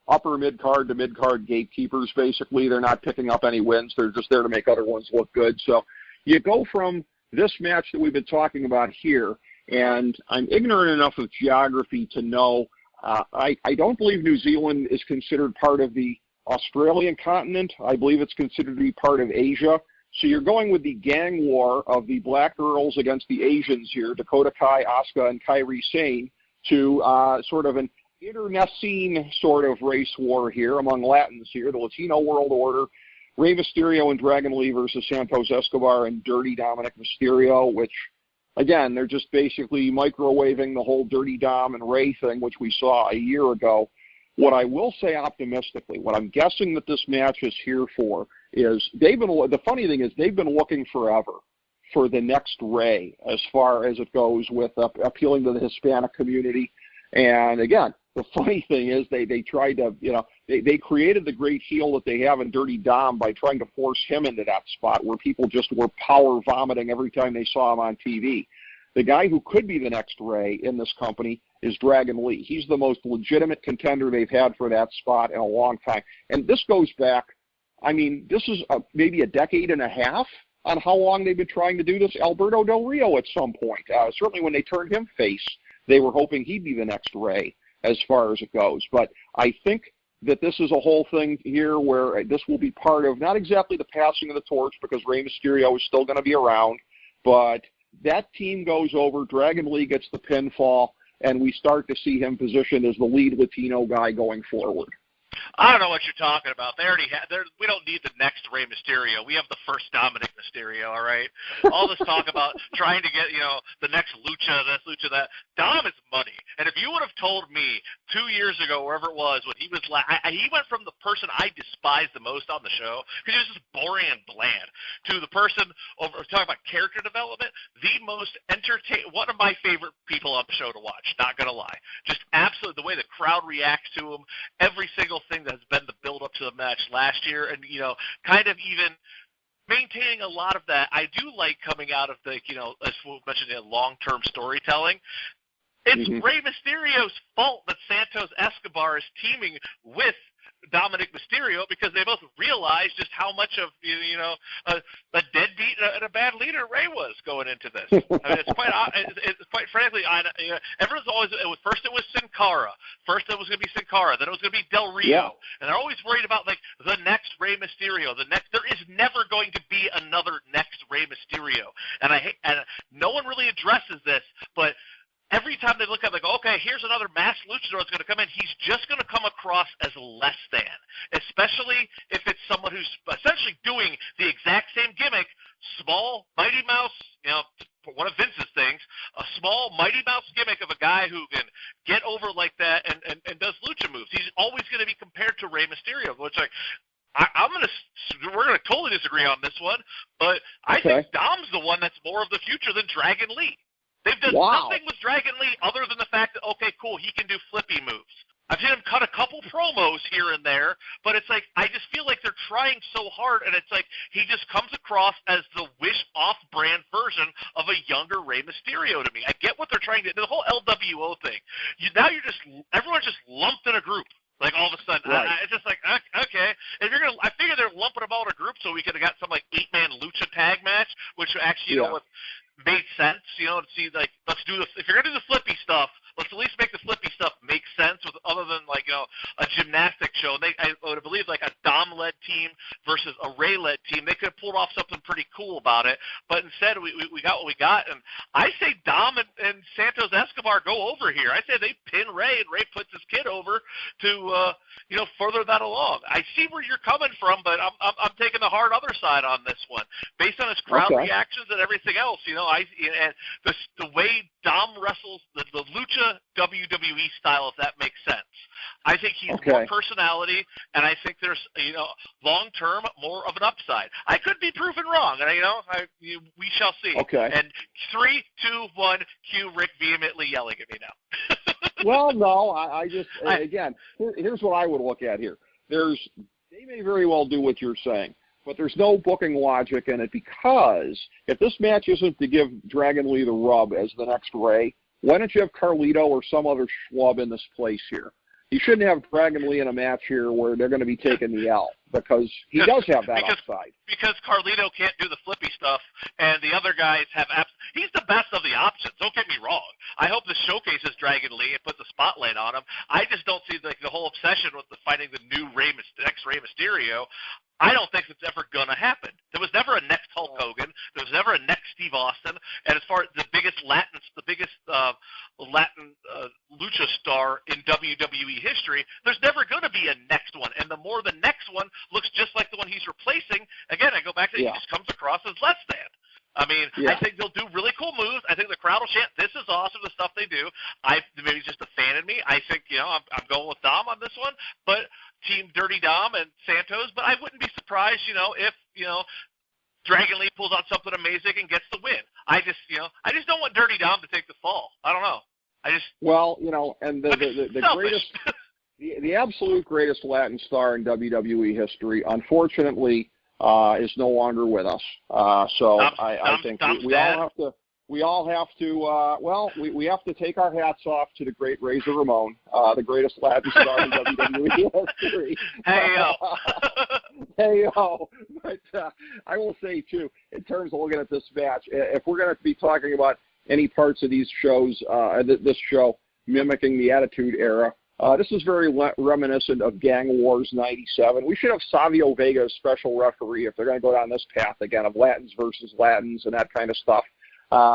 upper mid-card to mid-card gatekeepers, basically. They're not picking up any wins. They're just there to make other ones look good. So you go from this match that we've been talking about here, and I'm ignorant enough of geography to know I don't believe New Zealand is considered part of the Australian continent. I believe it's considered to be part of Asia. So you're going with the gang war of the black girls against the Asians here, Dakota Kai, Asuka, and Kairi Sane, to sort of an internecine sort of race war here among Latins here, the Latino World Order, Rey Mysterio and Dragon Lee versus Santos Escobar and Dirty Dominic Mysterio, which, again, they're just basically microwaving the whole Dirty Dom and Rey thing, which we saw a year ago. What I will say optimistically, what I'm guessing that this match is here for is the funny thing is they've been looking forever for the next Rey as far as it goes with appealing to the Hispanic community. And again, the funny thing is they tried to, they created the great heel that they have in Dirty Dom by trying to force him into that spot where people just were power vomiting every time they saw him on TV. The guy who could be the next Rey in this company is Dragon Lee. He's the most legitimate contender they've had for that spot in a long time. And this goes back, this is maybe a decade and a half on how long they've been trying to do this. Alberto Del Rio at some point, certainly when they turned him face, they were hoping he'd be the next Rey as far as it goes. But I think that this is a whole thing here where this will be part of not exactly the passing of the torch because Rey Mysterio is still going to be around, but that team goes over, Dragon Lee gets the pinfall, and we start to see him positioned as the lead Latino guy going forward.
I don't know what you're talking about. They already we don't need the next Rey Mysterio. We have the first Dominic Mysterio, all right? All this talk about trying to get, the next Lucha, this Lucha, that. Dom is money. And if you would have told me 2 years ago, wherever it was, when he was he went from the person I despised the most on the show, because he was just boring and bland, to the person talking about character development, the most one of my favorite people on the show to watch, not going to lie. Just absolutely the way the crowd reacts to him, every single thing that has been the build up to the match last year, and kind of even maintaining a lot of that. I do like coming out of the as we mentioned, long-term storytelling. It's Rey Mysterio's fault that Santos Escobar is teaming with Dominic Mysterio because they both realized just how much of a deadbeat and a bad leader Rey was going into this. It's quite frankly, everyone's always first it was Sin Cara, then it was going to be Del Rio, and they're always worried about the next Rey Mysterio. There is never going to be another next Rey Mysterio, and no one really addresses this, but. Every time they look at it, they go, okay, here's another masked luchador that's going to come in. He's just going to come across as less than, especially if it's someone who's essentially doing the exact same gimmick, small, Mighty Mouse, one of Vince's things, a small Mighty Mouse gimmick of a guy who can get over like that and does lucha moves. He's always going to be compared to Rey Mysterio, which we're going to totally disagree on this one, but I think Dom's the one that's more of the future than Dragon Lee. They've done nothing with Dragon Lee other than the fact that, okay, cool, he can do flippy moves. I've seen him cut a couple promos here and there, but it's I just feel like they're trying so hard, and it's he just comes across as the off-brand version of a younger Rey Mysterio to me. I get what they're trying to do. The whole LWO thing. Everyone's just lumped in a group. All of a sudden, it's just okay. If you're I figure they're lumping them all in a group so we could have got some 8-man lucha tag match, which actually, made sense, to see let's do this. If you're gonna do the flippy stuff, let's at least make the flippy stuff make sense with other than a gymnastic show. I would believe a Dom-led team versus a Rey-led team. They could have pulled off something pretty cool about it, but instead we got what we got. And I say Dom and Santos Escobar go over here. I say they pin Rey and Rey puts his kid over to further that along. I see where you're coming from, but I'm taking the hard other side on this one, based on his crowd reactions and everything else. And the way Dom wrestles, the Lucha WWE style, if that makes sense. I think he's more personality, and I think there's long term more of an upside. I could be proven wrong, and we shall see.
Okay.
And 3, 2, 1, cue Rick vehemently yelling at me now.
Well, no, I just, again, here's what I would look at here. They may very well do what you're saying, but there's no booking logic in it, because if this match isn't to give Dragon Lee the rub as the next Ray, why don't you have Carlito or some other schlub in this place here? You shouldn't have Dragon Lee in a match here where they're going to be taking the L, because he does have that upside.
Because Carlito can't do the flippy stuff, and the other guys have he's the best of the options. Don't get me wrong. I hope this showcases Dragon Lee and puts a spotlight on him. I just don't see the whole obsession with finding the new next Rey Mysterio. I don't think it's ever going to happen. There was never a next Hulk Hogan. There was never a next Steve Austin. And as far as the biggest Latin lucha star in WWE history, there's never going to be a next one. And the more the next one looks just like the one he's replacing, again, I go back to he just comes across as less than. I mean, I think they'll do really cool moves. I think the crowd will chant, "This is awesome," the stuff they do. Maybe it's just a fan in me. I think, I'm going with Dom on this one, but Team Dirty Dom and Santos. But I wouldn't be surprised, if, Dragon Lee pulls out something amazing and gets the win. I just don't want Dirty Dom to take the fall. I don't know.
And the greatest, the absolute greatest Latin star in WWE history, unfortunately, is no longer with us. I think we all have to take our hats off to the great Razor Ramon, the greatest Latin star in WWE history. Hey-o. But I will say, too, in terms of looking at this match, if we're going to be talking about any parts of these shows, this show mimicking the Attitude Era, this is very reminiscent of Gang Wars '97. We should have Savio Vega as special referee if they're going to go down this path again of Latins versus Latins and that kind of stuff.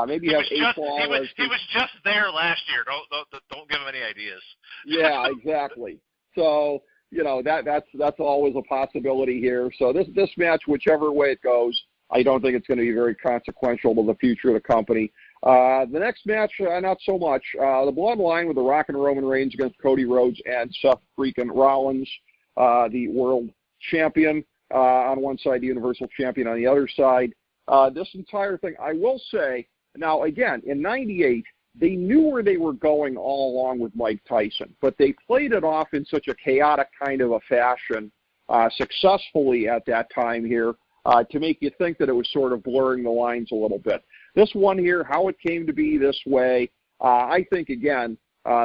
Maybe have
he was just there last year. Don't give him any ideas.
Yeah, exactly. So that's always a possibility here. So this match, whichever way it goes, I don't think it's going to be very consequential to the future of the company. The next match, not so much. The Bloodline with The Rock and Roman Reigns against Cody Rhodes and Seth freaking Rollins, the world champion on one side, the Universal Champion on the other side. This entire thing, I will say, now again, in '98, they knew where they were going all along with Mike Tyson, but they played it off in such a chaotic kind of a fashion successfully at that time here to make you think that it was sort of blurring the lines a little bit. This one here, how it came to be this way, I think, again,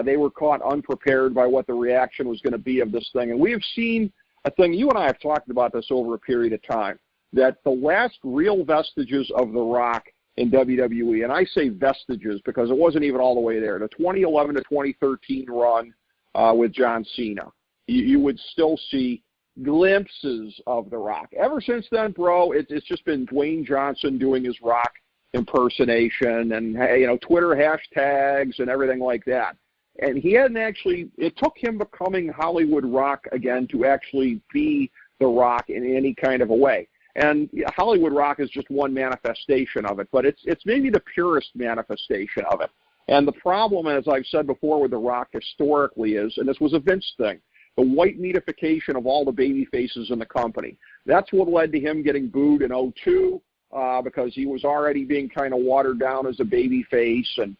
they were caught unprepared by what the reaction was going to be of this thing. And we have seen a thing, you and I have talked about this over a period of time, that the last real vestiges of The Rock in WWE, and I say vestiges because it wasn't even all the way there, the 2011 to 2013 run with John Cena, you would still see glimpses of The Rock. Ever since then, bro, it's just been Dwayne Johnson doing his Rock impersonation and, Twitter hashtags and everything like that. And he hadn't actually, it took him becoming Hollywood Rock again to actually be The Rock in any kind of a way. And Hollywood Rock is just one manifestation of it, but it's maybe the purest manifestation of it. And the problem, as I've said before with The Rock historically is, and this was a Vince thing, the white meatification of all the baby faces in the company. That's what led to him getting booed in '02 because he was already being kind of watered down as a baby face. And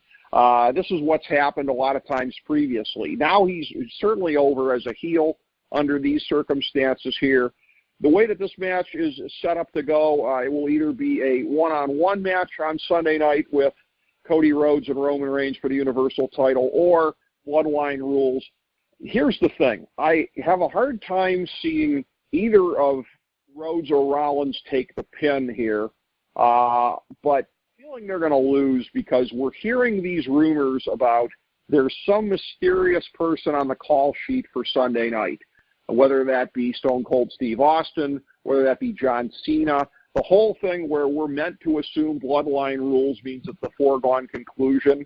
this is what's happened a lot of times previously. Now he's certainly over as a heel under these circumstances here. The way that this match is set up to go, it will either be a one-on-one match on Sunday night with Cody Rhodes and Roman Reigns for the Universal title or Bloodline rules. Here's the thing. I have a hard time seeing either of Rhodes or Rollins take the pin here, but feeling they're going to lose because we're hearing these rumors about there's some mysterious person on the call sheet for Sunday night, whether that be Stone Cold Steve Austin, whether that be John Cena, the whole thing where we're meant to assume Bloodline rules means it's a foregone conclusion,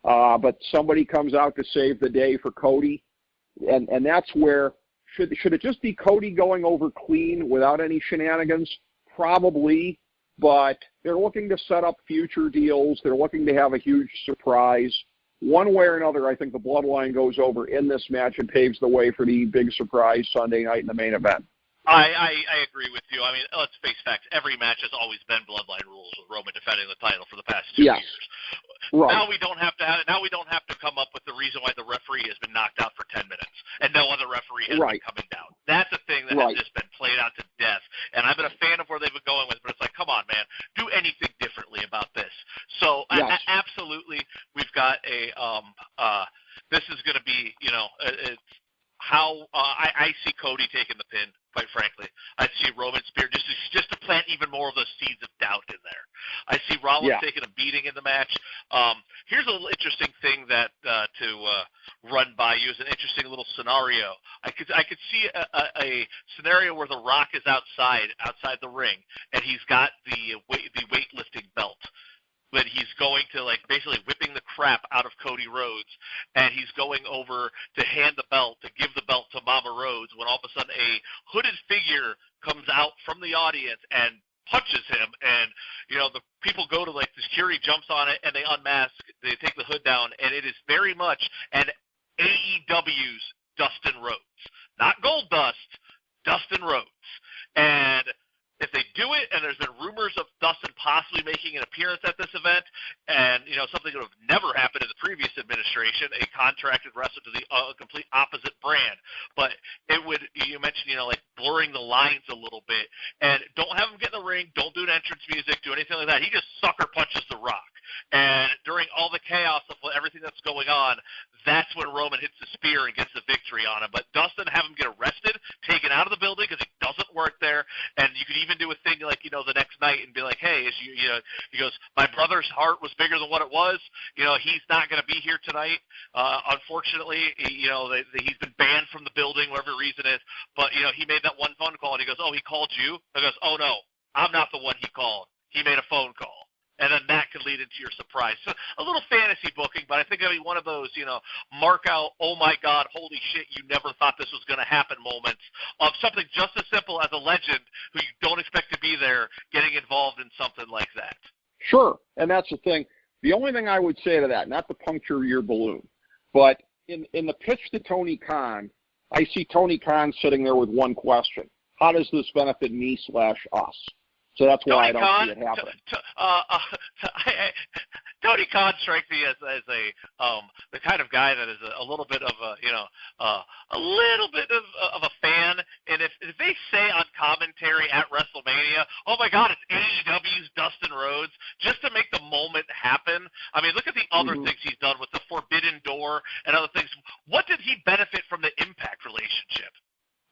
but somebody comes out to save the day for Cody. And that's where Should it just be Cody going over clean without any shenanigans? Probably, but they're looking to set up future deals. They're looking to have a huge surprise. One way or another, I think the Bloodline goes over in this match and paves the way for the big surprise Sunday night in the main event.
I agree with you. I mean, let's face facts. Every match has always been Bloodline rules with Roman defending the title for the past 2 years.
Right.
Now we don't have to come up with the reason why the referee has been knocked out for 10 minutes and no other referee has been coming down. That's a thing that has just been played out to death. And I've been a fan of where they've been going with, but it's like, come on, man, do anything differently about this. So absolutely, we've got a this is going to be, it's how I see Cody taking the pin. Quite frankly, I see Roman Spear just to plant even more of those seeds of doubt in there. I see Rollins taking a beating in the match. Here's a little interesting thing that to run by you is an interesting little scenario. I could see a scenario where The Rock is outside the ring and he's got the weightlifting belt. But he's going to, basically whipping the crap out of Cody Rhodes, and he's going over to hand the belt, to give the belt to Mama Rhodes, when all of a sudden a hooded figure comes out from the audience and punches him, and, the people go to, the security jumps on it, and they unmask, they take the hood down, and it is very much an AEW's Dustin Rhodes. Not Goldust, Dustin Rhodes. And if they do it, and there's been rumors of Dustin possibly making an appearance at this event, and, something that would have never happened in the previous administration, a contracted wrestler to the complete opposite brand. But it would, you mentioned, blurring the lines a little bit. And don't have him get in the ring, don't do an entrance music, do anything like that. He just sucker punches The Rock. And during all the chaos of everything that's going on, that's when Roman hits the spear and gets the victory on him. But Dustin, have him get arrested, taken out of the building because he doesn't work there. And you could even do a thing like, the next night and be like, hey, he goes, my brother's heart was bigger than what it was. He's not going to be here tonight. Unfortunately, he's been banned from the building, whatever reason is. But, he made that one phone call and he goes, oh, he called you? I goes, oh, no, I'm not the one he called. He made a phone call. And then that could lead into your surprise. So a little fantasy booking, but I think it'll be one of those, mark out, oh, my God, holy shit, you never thought this was going to happen moments of something just as simple as a legend who you don't expect to be there getting involved in something like that.
Sure, and that's the thing. The only thing I would say to that, not to puncture your balloon, but in the pitch to Tony Khan, I see Tony Khan sitting there with one question. How does this benefit me/us? So that's why I don't see it happening.
Tony Khan strikes me as the kind of guy that is a little bit of a little bit of a fan. And if they say on commentary at WrestleMania, oh my God, it's AEW's Dustin Rhodes, just to make the moment happen. I mean, look at the other things he's done with the Forbidden Door and other things. What did he benefit from the Impact relationship?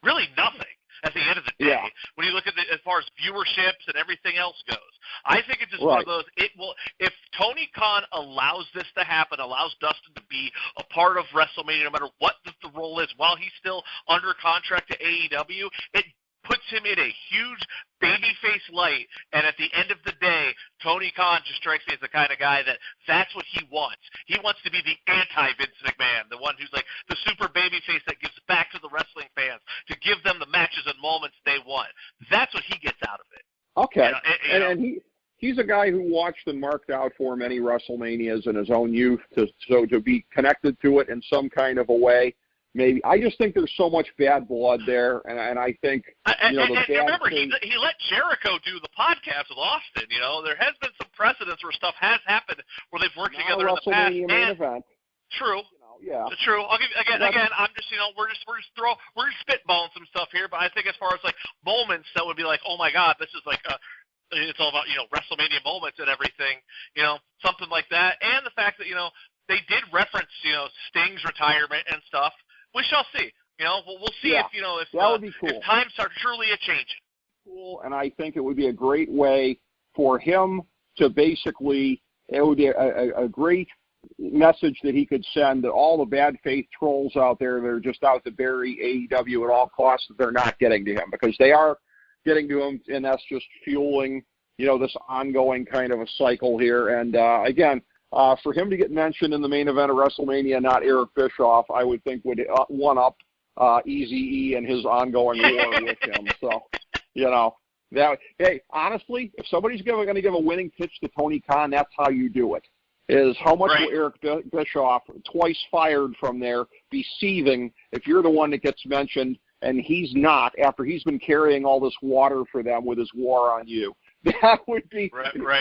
Really nothing. At the end of the day, when you look at as far as viewerships and everything else goes, I think it's just one of those. It will, if Tony Khan allows this to happen, allows Dustin to be a part of WrestleMania, no matter what the role is, while he's still under contract to AEW, it puts him in a huge babyface light. And at the end of the day, Tony Khan just strikes me as the kind of guy that's what he wants. He wants to be the anti-Vince McMahon, the one who's like the super babyface that gives back to the wrestling fans, to give them the matches and moments they want. That's what he gets out of it.
Okay. And he's a guy who watched and marked out for many WrestleManias in his own youth, so to be connected to it in some kind of a way. Maybe I just think there's so much bad blood there, and I think
remember he let Jericho do the podcast with Austin. There has been some precedents where stuff has happened where they've worked together in the past.
Main event.
True. True. I'll give again. I'm just we're just spitballing some stuff here, but I think as far as like moments that would be like, oh my God, this is like it's all about WrestleMania moments and everything. Something like that, and the fact that they did reference Sting's retirement and stuff. We shall see. We'll see if
that would be cool.
If times are truly a changing.
Cool, and I think it would be a great way for him to basically. It would be a great message that he could send to all the bad faith trolls out there that are just out to bury AEW at all costs, that they're not getting to him, because they are getting to him, and that's just fueling this ongoing kind of a cycle here. And again. For him to get mentioned in the main event of WrestleMania, not Eric Bischoff, I would think would one-up Eazy-E and his ongoing war with him. So, hey, honestly, if somebody's going to give a winning pitch to Tony Khan, that's how you do it. Is how much will Eric Bischoff, twice fired from there, be seething if you're the one that gets mentioned and he's not, after he's been carrying all this water for them with his war on you? That would be,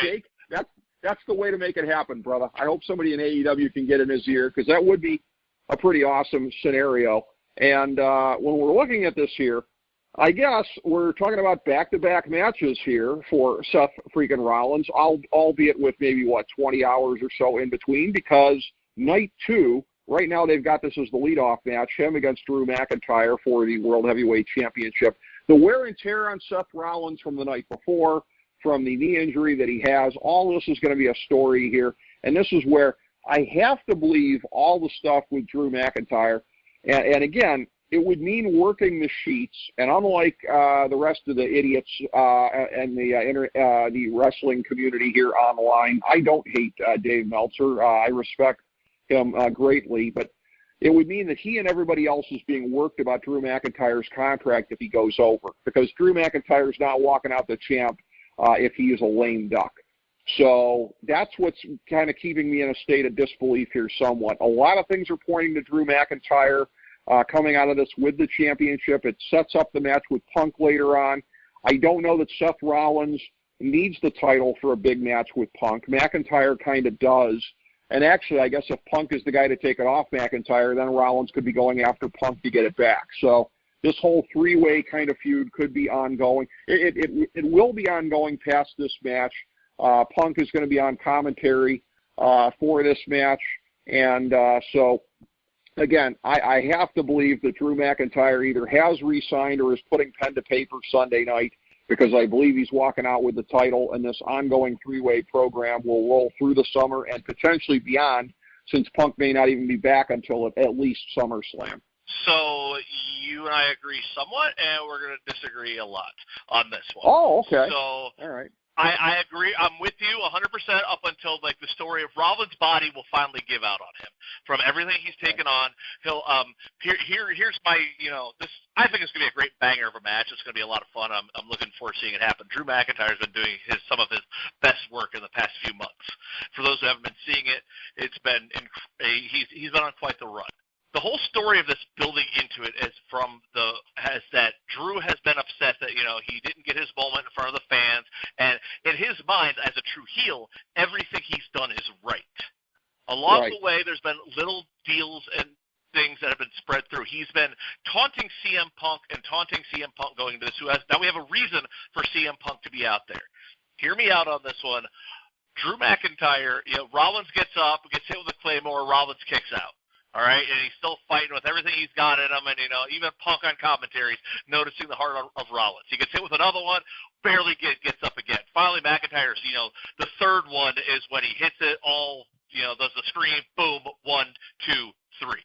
Jake, that's the way to make it happen, brother. I hope somebody in AEW can get in his ear, because that would be a pretty awesome scenario. And when we're looking at this here, I guess we're talking about back-to-back matches here for Seth freaking Rollins, albeit with maybe, 20 hours or so in between, because night 2, right now they've got this as the leadoff match, him against Drew McIntyre for the World Heavyweight Championship. The wear and tear on Seth Rollins from the night before, from the knee injury that he has, all this is going to be a story here, and this is where I have to believe all the stuff with Drew McIntyre, and again, it would mean working the sheets, and unlike the rest of the idiots and the wrestling community here online, I don't hate Dave Meltzer. I respect him greatly, but it would mean that he and everybody else is being worked about Drew McIntyre's contract if he goes over, because Drew McIntyre's not walking out the champ if he is a lame duck. So that's what's kind of keeping me in a state of disbelief here somewhat. A lot of things are pointing to Drew McIntyre coming out of this with the championship. It sets up the match with Punk later on. I don't know that Seth Rollins needs the title for a big match with Punk. McIntyre kind of does. And actually, I guess if Punk is the guy to take it off McIntyre, then Rollins could be going after Punk to get it back. So this whole three-way kind of feud could be ongoing. It will be ongoing past this match. Punk is going to be on commentary for this match. And so, again, I have to believe that Drew McIntyre either has re-signed or is putting pen to paper Sunday night, because I believe he's walking out with the title, and this ongoing three-way program will roll through the summer and potentially beyond, since Punk may not even be back until at least SummerSlam.
So you and I agree somewhat, and we're going to disagree a lot on this one.
Oh, okay.
So
all right.
I agree. I'm with you 100% up until the story of Rollins' body will finally give out on him from everything he's taken on. He'll here's my this. I think it's gonna be a great banger of a match. It's gonna be a lot of fun. I'm looking forward to seeing it happen. Drew McIntyre's been doing some of his best work in the past few months. For those who haven't been seeing it, it's been he's been on quite the run. The whole story of this building into it is that Drew has been upset that he didn't get his moment in front of the fans, and in his mind, as a true heel, everything he's done is right. Along the way, there's been little deals and things that have been spread through. He's been taunting CM Punk going to this. Now we have a reason for CM Punk to be out there. Hear me out on this one. Drew McIntyre, Rollins gets up, gets hit with a Claymore, Rollins kicks out. All right, and he's still fighting with everything he's got in him, and even Punk on commentaries noticing the heart of Rollins. He gets hit with another one, barely gets up again. Finally, McIntyre's, the third one is when he hits it all, does the scream, boom, 1, 2, 3.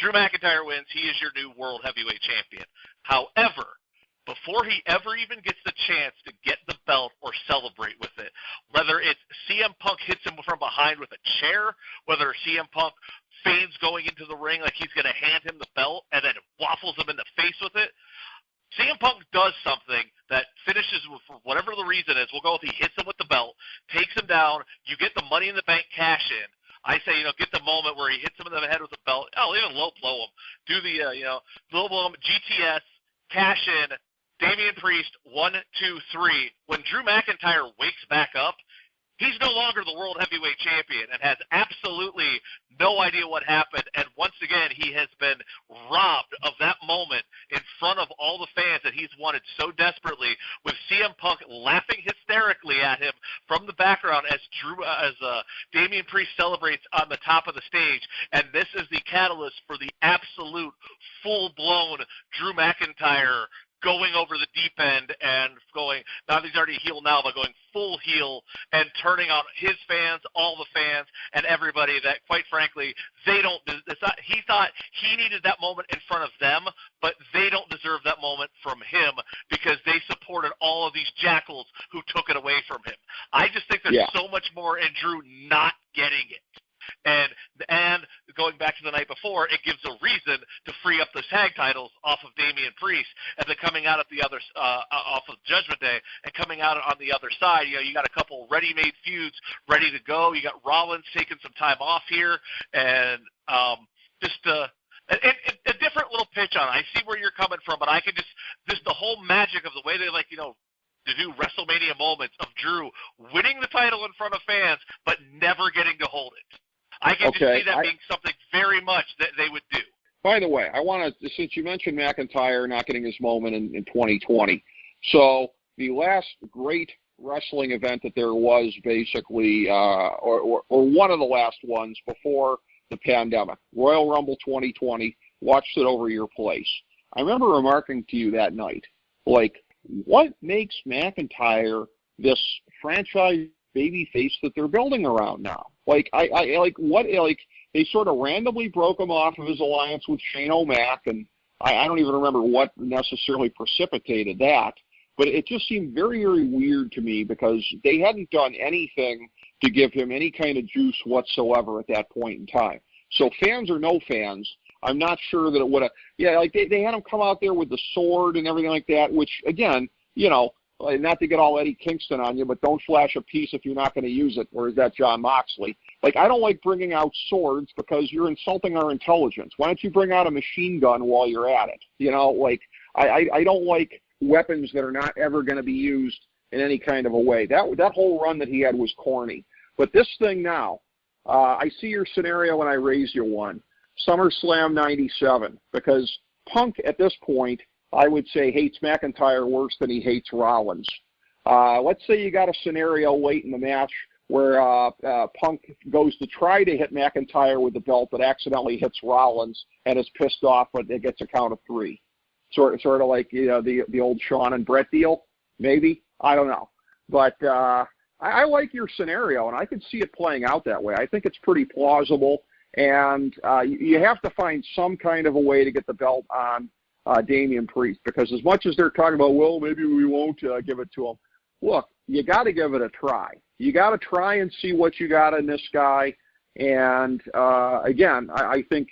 Drew McIntyre wins. He is your new World Heavyweight Champion. However, before he ever even gets the chance to get the belt or celebrate with it, whether it's CM Punk hits him from behind with a chair, whether CM Punk feigns going into the ring like he's going to hand him the belt and then waffles him in the face with it, CM Punk does something that finishes with, for whatever the reason is, we'll go with he hits him with the belt, takes him down, you get the Money in the Bank cash in. I say, get the moment where he hits him in the head with the belt. I'll even low blow him. Do the, low blow him, GTS, cash in, Damian Priest, 1, 2, 3. When Drew McIntyre wakes back up, he's no longer the World Heavyweight Champion and has absolutely no idea what happened. And once again, he has been robbed of that moment in front of all the fans that he's wanted so desperately, with CM Punk laughing hysterically at him from the background as Damian Priest celebrates on the top of the stage. And this is the catalyst for the absolute full-blown Drew McIntyre going over the deep end and going, not that he's already a heel now, but going full heel and turning on his fans, all the fans, and everybody that, quite frankly, he thought he needed that moment in front of them, but they don't deserve that moment from him because they supported all of these jackals who took it away from him. I just think there's so much more in Drew not getting it. And going back to the night before, it gives a reason to free up those tag titles off of Damian Priest, and then coming out at the other off of Judgment Day, and coming out on the other side, you got a couple ready-made feuds ready to go. You got Rollins taking some time off here, and just a different little pitch on it. I see where you're coming from, but I can just the whole magic of the way they to do WrestleMania moments of Drew winning the title in front of fans, but never getting to hold it. I can just see that being something very much that they would do.
By the way, I want to, since you mentioned McIntyre not getting his moment in 2020, so the last great wrestling event that there was basically, or one of the last ones before the pandemic, Royal Rumble 2020, watched it over your place. I remember remarking to you that night, what makes McIntyre this franchise babyface that they're building around now? They sort of randomly broke him off of his alliance with Shane O'Mac, and I don't even remember what necessarily precipitated that, but it just seemed very, very weird to me because they hadn't done anything to give him any kind of juice whatsoever at that point in time. So fans or no fans, I'm not sure that it would have. Yeah, they had him come out there with the sword and everything like that, which, again, not to get all Eddie Kingston on you, but don't flash a piece if you're not going to use it, or is that John Moxley? I don't like bringing out swords because you're insulting our intelligence. Why don't you bring out a machine gun while you're at it? I don't like weapons that are not ever going to be used in any kind of a way. That whole run that he had was corny. But this thing now, I see your scenario when I raise you one. SummerSlam 97, because Punk at this point, I would say, hates McIntyre worse than he hates Rollins. Let's say you got a scenario late in the match where Punk goes to try to hit McIntyre with the belt but accidentally hits Rollins and is pissed off, but it gets a count of 3. Sort of like the old Shawn and Brett deal, maybe. I don't know. But I like your scenario, and I could see it playing out that way. I think it's pretty plausible. And you have to find some kind of a way to get the belt on Damian Priest, because as much as they're talking about, well, maybe we won't give it to him, look, you got to give it a try. You got to try and see what you got in this guy. And, again, I think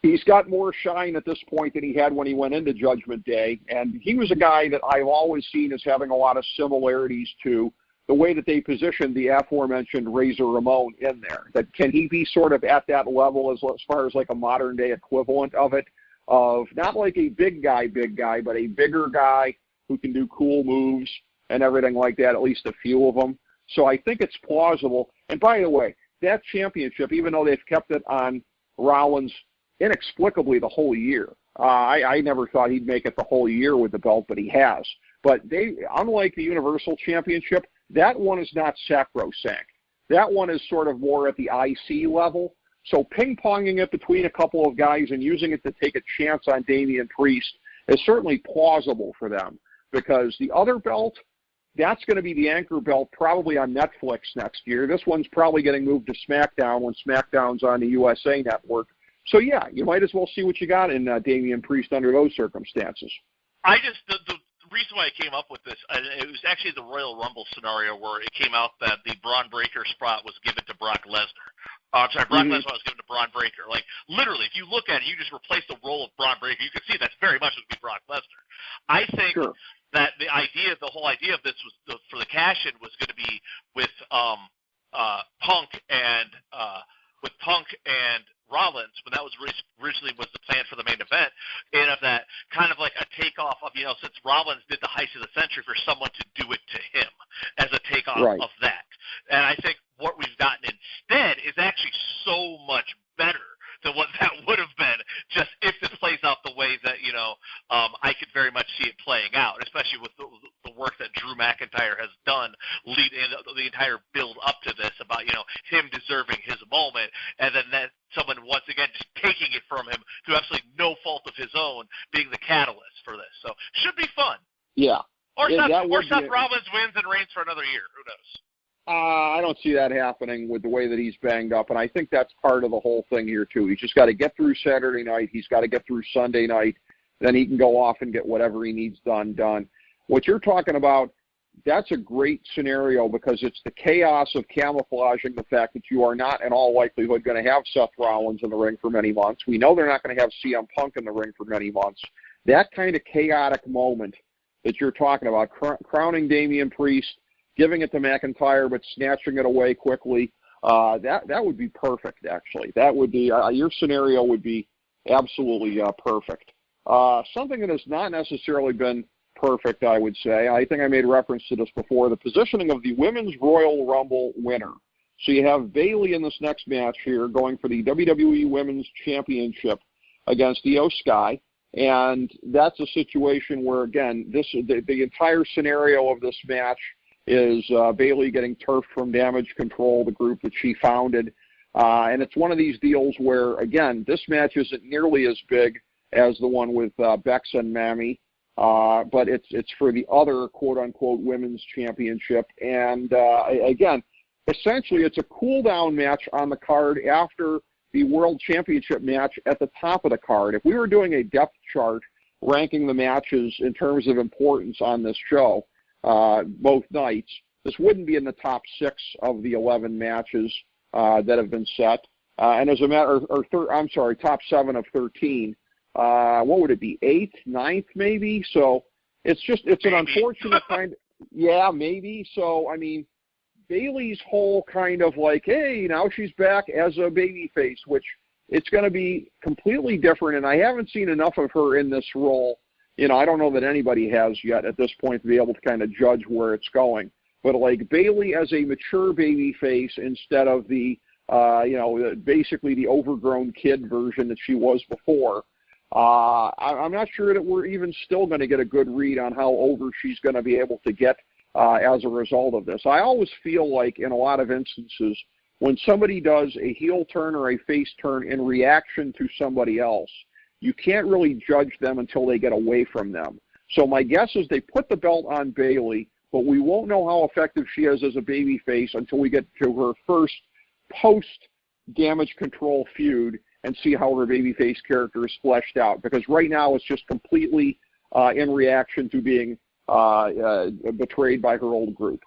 he's got more shine at this point than he had when he went into Judgment Day. And he was a guy that I've always seen as having a lot of similarities to the way that they positioned the aforementioned Razor Ramon in there. That can he be sort of at that level as far as a modern day equivalent of it, of not like a big guy, but a bigger guy who can do cool moves and everything like that, at least a few of them. So I think it's plausible. And by the way, that championship, even though they've kept it on Rollins inexplicably the whole year, I never thought he'd make it the whole year with the belt, but he has. But they, unlike the Universal Championship, that one is not sacrosanct. That one is sort of more at the IC level. So ping-ponging it between a couple of guys and using it to take a chance on Damian Priest is certainly plausible for them, because the other belt, that's going to be the anchor belt probably on Netflix next year. This one's probably getting moved to SmackDown when SmackDown's on the USA Network. So, yeah, you might as well see what you got in Damian Priest under those circumstances.
The reason why I came up with this, it was actually the Royal Rumble scenario where it came out that the Braun Breaker spot was given to Brock Lesnar. Brock Lesnar was given to Braun Breaker. Literally, if you look at it, you just replace the role of Braun Breaker, you can see that's very much would be Brock Lesnar. I think that the whole idea of this was for the cash-in was going to be with Punk and Rollins, but that was originally was the plan for the main event, and of that kind of like a takeoff of, since Rollins did the heist of the century, for someone to do it to him as a takeoff of that. And I think what we've gotten instead is actually so much better than what that would have been, just if this plays out the way that, I could very much see it playing out, especially with the work that Drew McIntyre has done lead in the entire build up to this about, him deserving his moment, and then that someone once again just taking it from him through absolutely no fault of his own, being the catalyst for this. So should be fun.
Yeah.
Or Seth Rollins wins and reigns for another year. Who knows?
I don't see that happening with the way that he's banged up, and I think that's part of the whole thing here, too. He's just got to get through Saturday night. He's got to get through Sunday night. Then he can go off and get whatever he needs done. What you're talking about, that's a great scenario because it's the chaos of camouflaging the fact that you are not in all likelihood going to have Seth Rollins in the ring for many months. We know they're not going to have CM Punk in the ring for many months. That kind of chaotic moment that you're talking about, crowning Damian Priest, giving it to McIntyre but snatching it away quickly, that would be perfect, actually. That would be your scenario would be absolutely perfect. Something that has not necessarily been perfect, I would say. I think I made reference to this before, the positioning of the Women's Royal Rumble winner. So you have Bayley in this next match here going for the WWE Women's Championship against Io Sky, and that's a situation where, again, the entire scenario of this match is Bayley getting turfed from Damage Control, the group that she founded, and it's one of these deals where, again, this match isn't nearly as big as the one with Bex and Mammy, but it's for the other quote-unquote women's championship. And, again, essentially it's a cool-down match on the card after the World Championship match at the top of the card. If we were doing a depth chart ranking the matches in terms of importance on this show, both nights, this wouldn't be in the top 6 of the 11 matches that have been set. And as a matter, top 7 of 13. What would it be, 8th, 9th maybe? So it's an unfortunate kind of, yeah, maybe. So, I mean, Bayley's whole kind of like, hey, now she's back as a babyface, which it's going to be completely different, and I haven't seen enough of her in this role. You know, I don't know that anybody has yet at this point to be able to kind of judge where it's going. But like Bayley as a mature babyface instead of the, basically the overgrown kid version that she was before, I'm not sure that we're even still going to get a good read on how over she's going to be able to get as a result of this. I always feel like in a lot of instances when somebody does a heel turn or a face turn in reaction to somebody else, you can't really judge them until they get away from them. So my guess is they put the belt on Bayley, but we won't know how effective she is as a babyface until we get to her first post-Damage Control feud and see how her babyface character is fleshed out. Because right now it's just completely in reaction to being betrayed by her old group.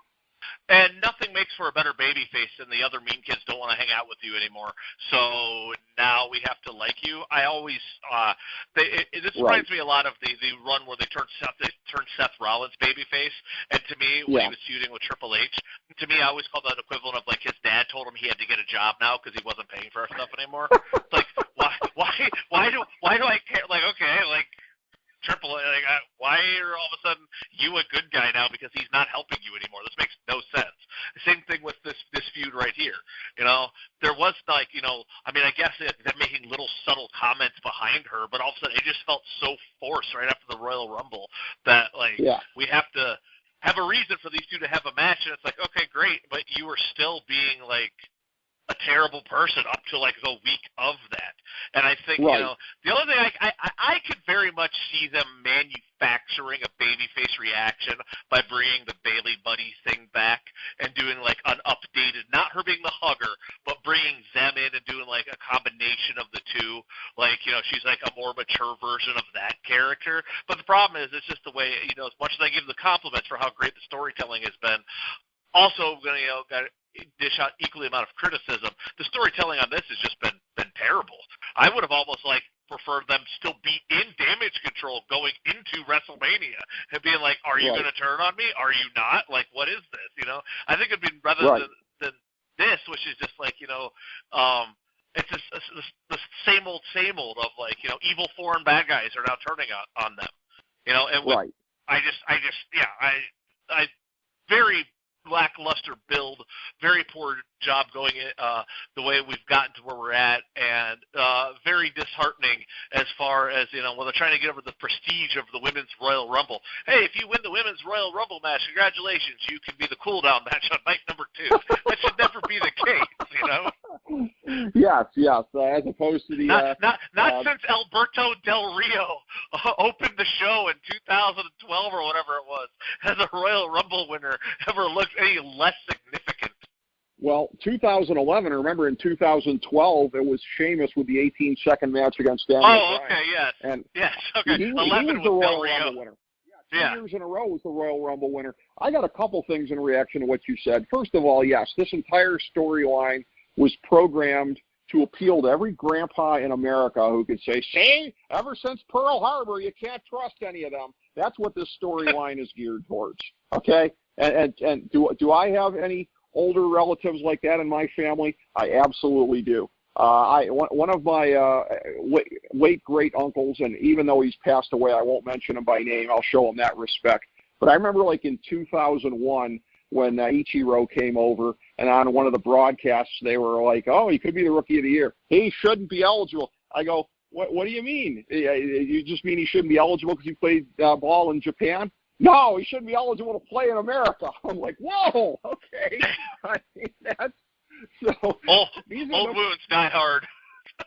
And nothing makes for a better babyface than the other mean kids don't want to hang out with you anymore. So now we have to like you. I always this reminds me a lot of the run where they turned Seth Rollins babyface. And to me, when he was feuding with Triple H, to me, I always call that equivalent of like his dad told him he had to get a job now because he wasn't paying for our stuff anymore. It's like why do I care? Like, okay, like. Triple, like, why are all of a sudden you a good guy now because he's not helping you anymore? This makes no sense. Same thing with this feud right here. You know, there was like, I mean, I guess they're making little subtle comments behind her, but all of a sudden it just felt so forced right after the Royal Rumble that like we have to have a reason for these two to have a match, and it's like, okay, great, but you were still being like a terrible person up to like the week of that. And I think, the only thing I could very much see them manufacturing a babyface reaction by bringing the Bayley Buddy thing back and doing like an updated, not her being the hugger, but bringing them in and doing like a combination of the two. Like, she's like a more mature version of that character. But the problem is it's just the way, as much as I give the compliments for how great the storytelling has been, also going to, dish out equally amount of criticism. The storytelling on this has just been terrible. I would have almost like preferred them still be in Damage Control going into WrestleMania and being like, are you going to turn on me? Are you not? Like, what is this? I think it'd be rather than this, which is just like, it's just the same old of like, evil foreign bad guys are now turning on them, and with, I very lackluster build, very poor job going the way we've gotten to where we're at, and very disheartening as far as, when they're trying to get over the prestige of the Women's Royal Rumble. Hey, if you win the Women's Royal Rumble match, congratulations, you can be the cool-down match on night number 2. That should never be the case,
Yes, as opposed to the...
Not since Alberto Del Rio opened the show in 2012 or whatever it was, has a Royal Rumble winner ever looked any less significant.
Well, 2011, remember in 2012, it was Sheamus with the 18-second match against Daniel Bryan.
Okay, yes.
And
yes, okay.
He
11
was the
with Del
Royal
Rio.
Rumble winner. years in a row as the Royal Rumble winner. I got a couple things in reaction to what you said. First of all, yes, this entire storyline was programmed to appeal to every grandpa in America who could say, see, ever since Pearl Harbor, you can't trust any of them. That's what this storyline is geared towards, okay? And do I have any older relatives like that in my family? I absolutely do. One of my late great uncles, and even though he's passed away, I won't mention him by name. I'll show him that respect. But I remember, like in 2001, when Ichiro came over, and on one of the broadcasts, they were like, "Oh, he could be the Rookie of the Year. He shouldn't be eligible." I go, "What do you mean? You just mean he shouldn't be eligible because he played ball in Japan?" No, he shouldn't be eligible to play in America. I'm like, whoa, okay. I mean, that's so.
Old wounds die hard.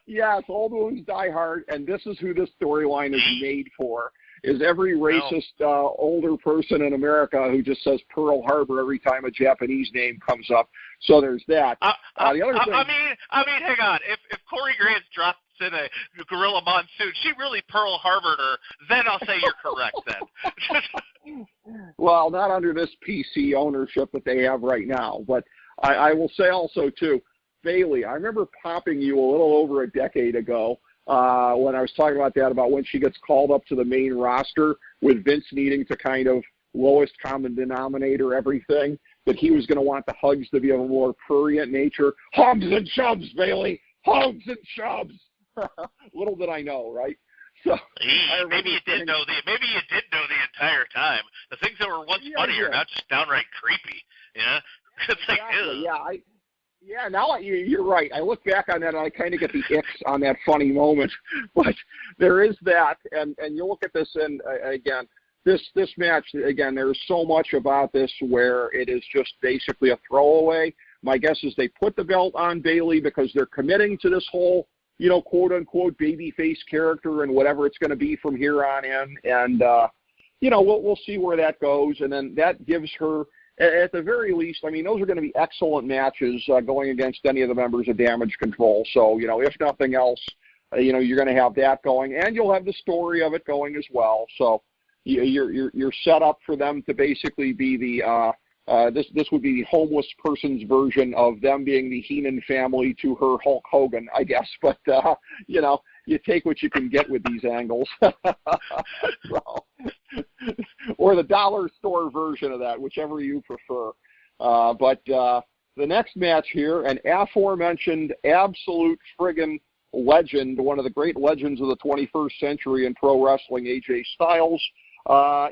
Yes, old wounds die hard, and this is who this storyline is made for. Is every racist older person in America who just says Pearl Harbor every time a Japanese name comes up. So there's that. The other thing,
I mean, hang on. If Corey Graves drops in a Gorilla Monsoon, she really Pearl Harbored her, then I'll say you're correct then.
Well, not under this PC ownership that they have right now. But I will say also, too, Bailey, I remember popping you a little over a decade ago when I was talking about that, about when she gets called up to the main roster with Vince needing to kind of lowest common denominator everything, that he was going to want the hugs to be of a more prurient nature. Hugs and chubs, Bailey! Hugs and chubs! Little did I know, right? So
maybe you did know the entire time. The things that were once funny are now just downright creepy. Yeah, it's like,
exactly. Now you're right. I look back on that and I kind of get the icks on that funny moment. But there is that, and you look at this, and again, this match, again, there's so much about this where it is just basically a throwaway. My guess is they put the belt on Bayley because they're committing to this whole, quote unquote babyface character and whatever it's going to be from here on in, and we'll see where that goes, and then that gives her. At the very least, I mean, those are going to be excellent matches going against any of the members of Damage Control. So, if nothing else, you're going to have that going, and you'll have the story of it going as well. So, you're set up for them to basically be the this would be the homeless person's version of them being the Heenan family to her Hulk Hogan, I guess. But you take what you can get with these angles. Or the dollar store version of that, whichever you prefer. But the next match here, an aforementioned absolute friggin' legend, one of the great legends of the 21st century in pro wrestling, AJ Styles,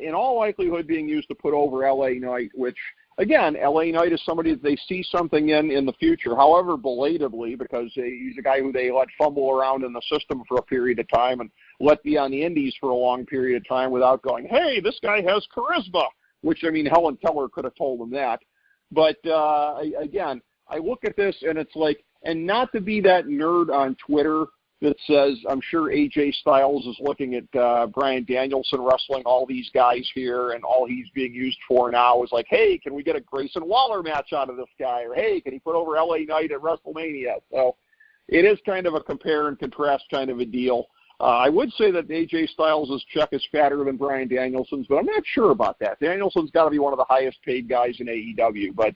in all likelihood being used to put over LA Knight, which, again, LA Knight is somebody that they see something in the future, however belatedly, because he's a guy who they let fumble around in the system for a period of time and let be on the indies for a long period of time without going, hey, this guy has charisma, which, I mean, Helen Keller could have told him that. But, again, I look at this and it's like, and not to be that nerd on Twitter that says, I'm sure AJ Styles is looking at Bryan Danielson wrestling all these guys here, and all he's being used for now is like, hey, can we get a Grayson Waller match out of this guy? Or, hey, can he put over LA Knight at WrestleMania? So it is kind of a compare and contrast kind of a deal. I would say that AJ Styles' check is fatter than Bryan Danielson's, but I'm not sure about that. Danielson's got to be one of the highest paid guys in AEW, but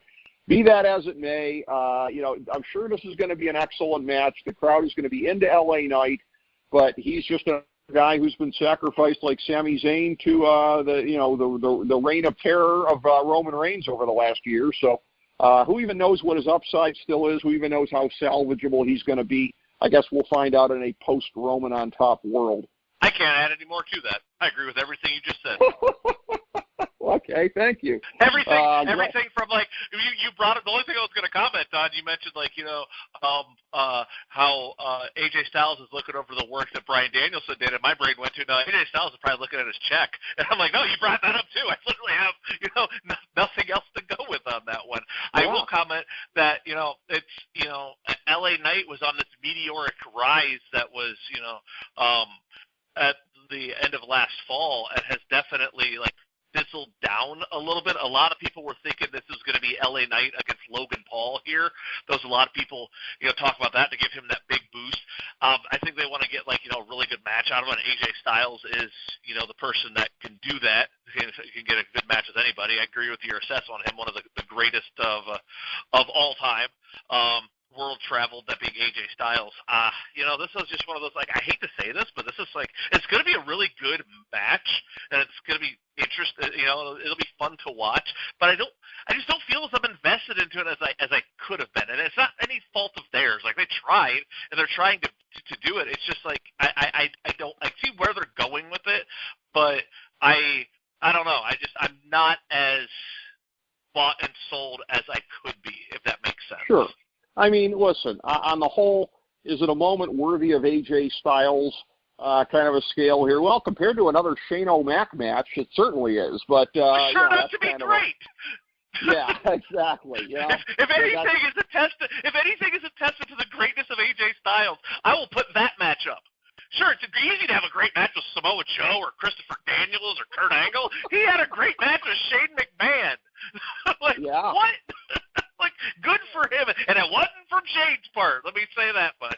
be that as it may, I'm sure this is going to be an excellent match. The crowd is going to be into LA Knight, but he's just a guy who's been sacrificed like Sami Zayn to the reign of terror of Roman Reigns over the last year. So who even knows what his upside still is? Who even knows how salvageable he's going to be? I guess we'll find out in a post-Roman on top world.
I can't add any more to that. I agree with everything you just said.
Okay, thank you.
Everything from, like, you brought it. The only thing I was going to comment on, you mentioned, like, how AJ Styles is looking over the work that Bryan Danielson did, and my brain went to, no, AJ Styles is probably looking at his check. And I'm like, no, you brought that up too. I literally have, nothing else to go with on that one. Yeah. I will comment that, it's, LA Knight was on this meteoric rise that was, at the end of last fall, and has definitely, like, fizzled down a little bit. A lot of people were thinking this was going to be LA Knight against Logan Paul here. There's a lot of people, talk about that to give him that big boost. I think they want to get, like, a really good match out of it. AJ Styles is, the person that can do that. can get a good match with anybody. I agree with your assessment on him, one of the greatest of all time. World traveled, that being AJ Styles. This was just one of those, like, I hate to say this, but this is like, it's going to be a really good match, and it's going to be interesting. It'll be fun to watch. But I just don't feel as I'm invested into it as I could have been, and it's not any fault of theirs. Like, they tried, and they're trying to do it. It's just like I see where they're going with it, but I don't know. I'm not as bought and sold as I could be, if that makes sense.
Sure. I mean, listen, on the whole, is it a moment worthy of AJ Styles kind of a scale here? Well, compared to another Shane O'Mac match, it certainly is. But
it sure does to be great.
Yeah, exactly. Yeah.
If anything is a testament to the greatness of AJ Styles, I will put that match up. Sure, it's easy to have a great match with Samoa Joe or Christopher Daniels or Kurt Angle. He had a great match with Shane McMahon.
Yeah.
What? Like, good for him. And it wasn't from Shane's part. Let me say that much.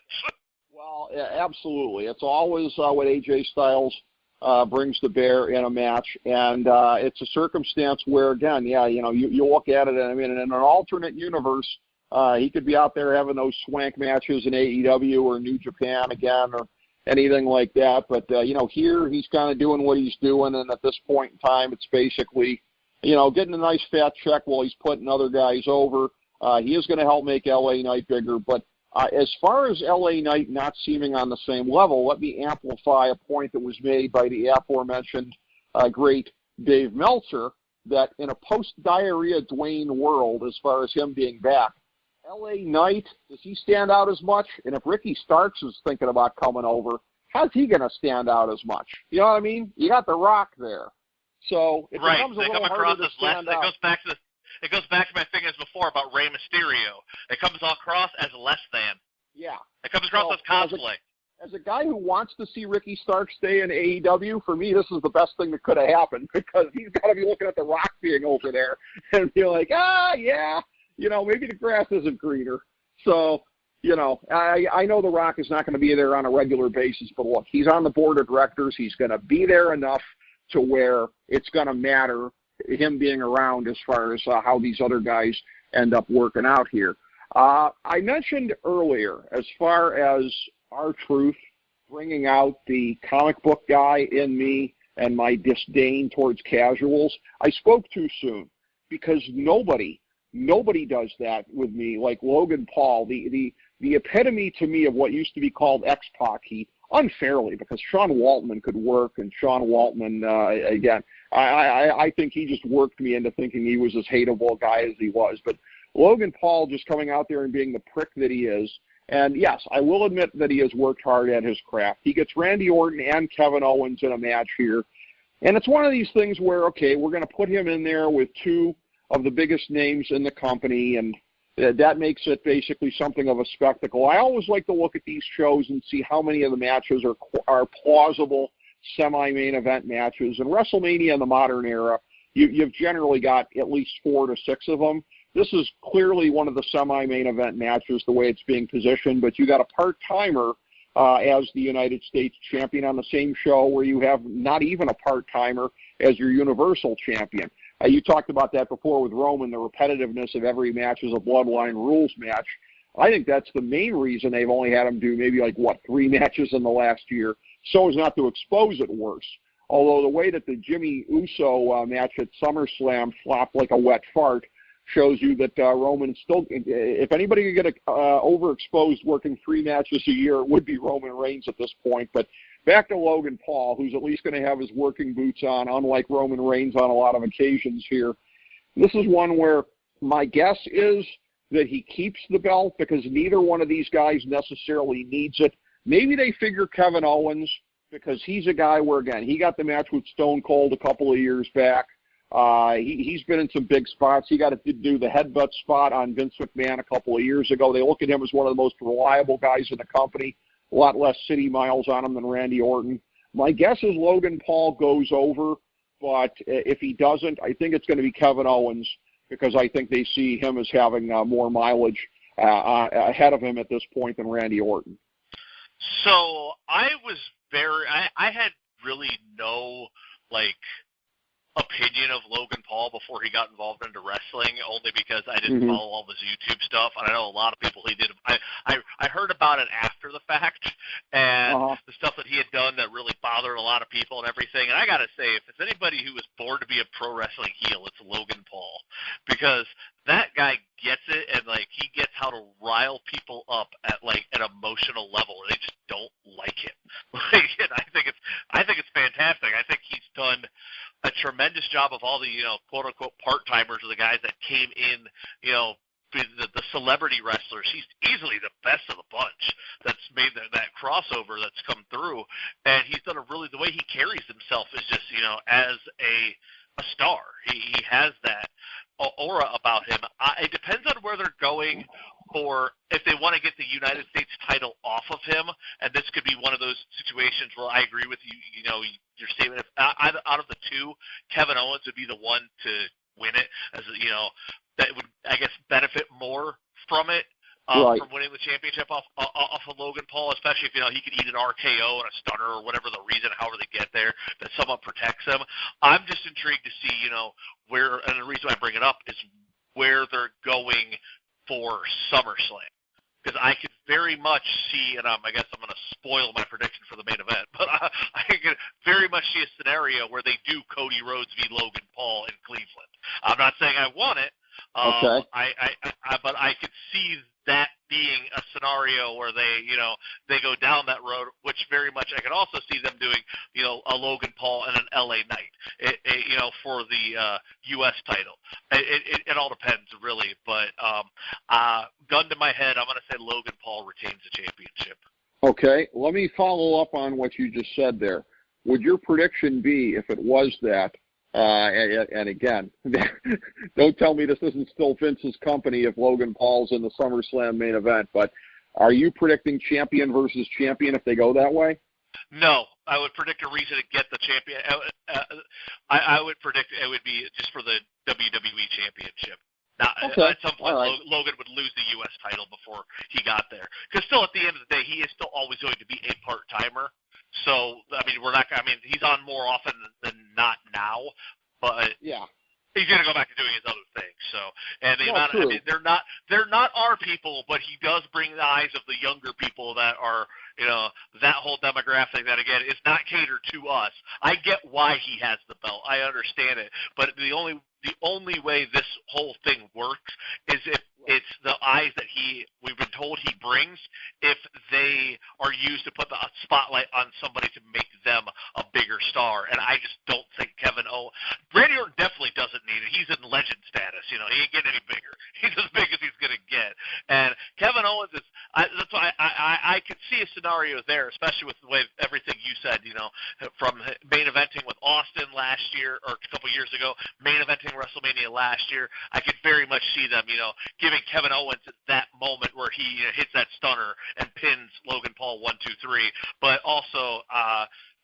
Well, yeah, absolutely. It's always what AJ Styles brings to bear in a match. And it's a circumstance where, again, you look at it, and I mean, in an alternate universe, he could be out there having those swank matches in AEW or New Japan again or anything like that. But, here he's kind of doing what he's doing, and at this point in time, it's basically, getting a nice fat check while he's putting other guys over. He is going to help make LA Knight bigger. But as far as LA Knight not seeming on the same level, let me amplify a point that was made by the aforementioned great Dave Meltzer, that in a post-diarrhea Dwayne world, as far as him being back, LA Knight, does he stand out as much? And if Ricky Starks is thinking about coming over, how's he going to stand out as much? You know what I mean? You got The Rock there. So it becomes a little harder to stand out.
It goes back to my thing as before about Rey Mysterio. It comes across as less than.
Yeah.
It comes across as cosplay.
As a guy who wants to see Ricky Starks stay in AEW, for me, this is the best thing that could have happened, because he's got to be looking at The Rock being over there and be like, yeah, maybe the grass isn't greener. So, I know The Rock is not going to be there on a regular basis, but look, he's on the board of directors. He's going to be there enough to where it's going to matter, him being around, as far as how these other guys end up working out here. I mentioned earlier, as far as R-Truth bringing out the comic book guy in me and my disdain towards casuals, I spoke too soon, because nobody does that with me like Logan Paul, the epitome to me of what used to be called X-Pac heat, unfairly, because Sean Waltman could work, and Sean Waltman, again, I think he just worked me into thinking he was as hateable a guy as he was. But Logan Paul just coming out there and being the prick that he is, and yes, I will admit that he has worked hard at his craft. He gets Randy Orton and Kevin Owens in a match here, and it's one of these things where, okay, we're going to put him in there with two of the biggest names in the company, and that makes it basically something of a spectacle. I always like to look at these shows and see how many of the matches are plausible semi-main event matches. In WrestleMania in the modern era, you've generally got at least 4 to 6 of them. This is clearly one of the semi-main event matches, the way it's being positioned, but you got a part-timer as the United States champion on the same show, where you have not even a part-timer as your Universal champion. You talked about that before with Roman, the repetitiveness of every match is a Bloodline Rules match. I think that's the main reason they've only had him do maybe 3 matches in the last year, so as not to expose it worse. Although the way that the Jimmy Uso match at SummerSlam flopped like a wet fart shows you that Roman still, if anybody could get overexposed working 3 matches a year, it would be Roman Reigns at this point. But back to Logan Paul, who's at least going to have his working boots on, unlike Roman Reigns on a lot of occasions here. This is one where my guess is that he keeps the belt, because neither one of these guys necessarily needs it. Maybe they figure Kevin Owens, because he's a guy where, again, he got the match with Stone Cold a couple of years back. He's been in some big spots. He got to do the headbutt spot on Vince McMahon a couple of years ago. They look at him as one of the most reliable guys in the company. A lot less city miles on him than Randy Orton. My guess is Logan Paul goes over, but if he doesn't, I think it's going to be Kevin Owens, because I think they see him as having more mileage ahead of him at this point than Randy Orton.
So I had really no, opinion of Logan Paul before he got involved into wrestling, only because I didn't follow all his YouTube stuff, and I know a lot of people he did. I heard about it after the fact, and the stuff that he had done that really bothered a lot of people and everything. And I gotta say, if it's anybody who was born to be a pro wrestling heel, it's Logan Paul, because that guy gets it, and like he gets how to rile people up at like an emotional level where they just don't like him. Like, and I think it's fantastic. I think he's done a tremendous job of all the, quote unquote part-timers, or the guys that came in, the celebrity wrestlers. He's easily the best of the bunch that's made that crossover that's come through. And he's done the way he carries himself is just, as a star. He has that aura about him. It depends on where they're going for, if they want to get the United States title off of him, and this could be one of those situations where I agree with you, your statement. If out of the two, Kevin Owens would be the one to win it, as that would, I guess, benefit more from it. From winning the championship off of Logan Paul, especially if he could eat an RKO and a stunner or whatever the reason, however they get there, that someone protects him. I'm just intrigued to see, where, and the reason I bring it up is where they're going for SummerSlam, because I could very much see, and I guess I'm going to spoil my prediction for the main event, but I could very much see a scenario where they do Cody Rhodes v. Logan Paul in Cleveland. I'm not saying I want it. But I could see that being a scenario where they go down that road, which very much I could also see them doing, a Logan Paul and an LA Knight, for the U.S. title. It all depends, really. But gun to my head, I'm going to say Logan Paul retains the championship.
Okay, let me follow up on what you just said there. Would your prediction be, if it was that, and again, don't tell me this isn't still Vince's company if Logan Paul's in the SummerSlam main event, but are you predicting champion versus champion if they go that way?
No, I would predict a reason to get the champion. I would predict it would be just for the WWE Championship. Now, at some point, Logan would lose the U.S. title before he got there. Because still, at the end of the day, he is still always going to be a part-timer. So, he's on more often than not now, but he's going to go back to doing his other thing. So, and they're not our people, but he does bring the eyes of the younger people that are, that whole demographic that, again, is not catered to us. I get why he has the belt. I understand it. But the only way this whole thing works is if it's the eyes that we've been told he brings, if they are used to put the spotlight on somebody to make them a bigger star. And I just don't think Randy Orton definitely doesn't need it. He's in legend status. He ain't getting any bigger. He's as big as he's going to get. And Kevin Owens is, that's why I could see a scenario there, especially with the way everything you said, from main eventing with Austin last year, or a couple years ago, main eventing WrestleMania last year. I could very much see them, giving Kevin Owens that moment where he hits that stunner and pins Logan Paul 1, 2, 3. But also,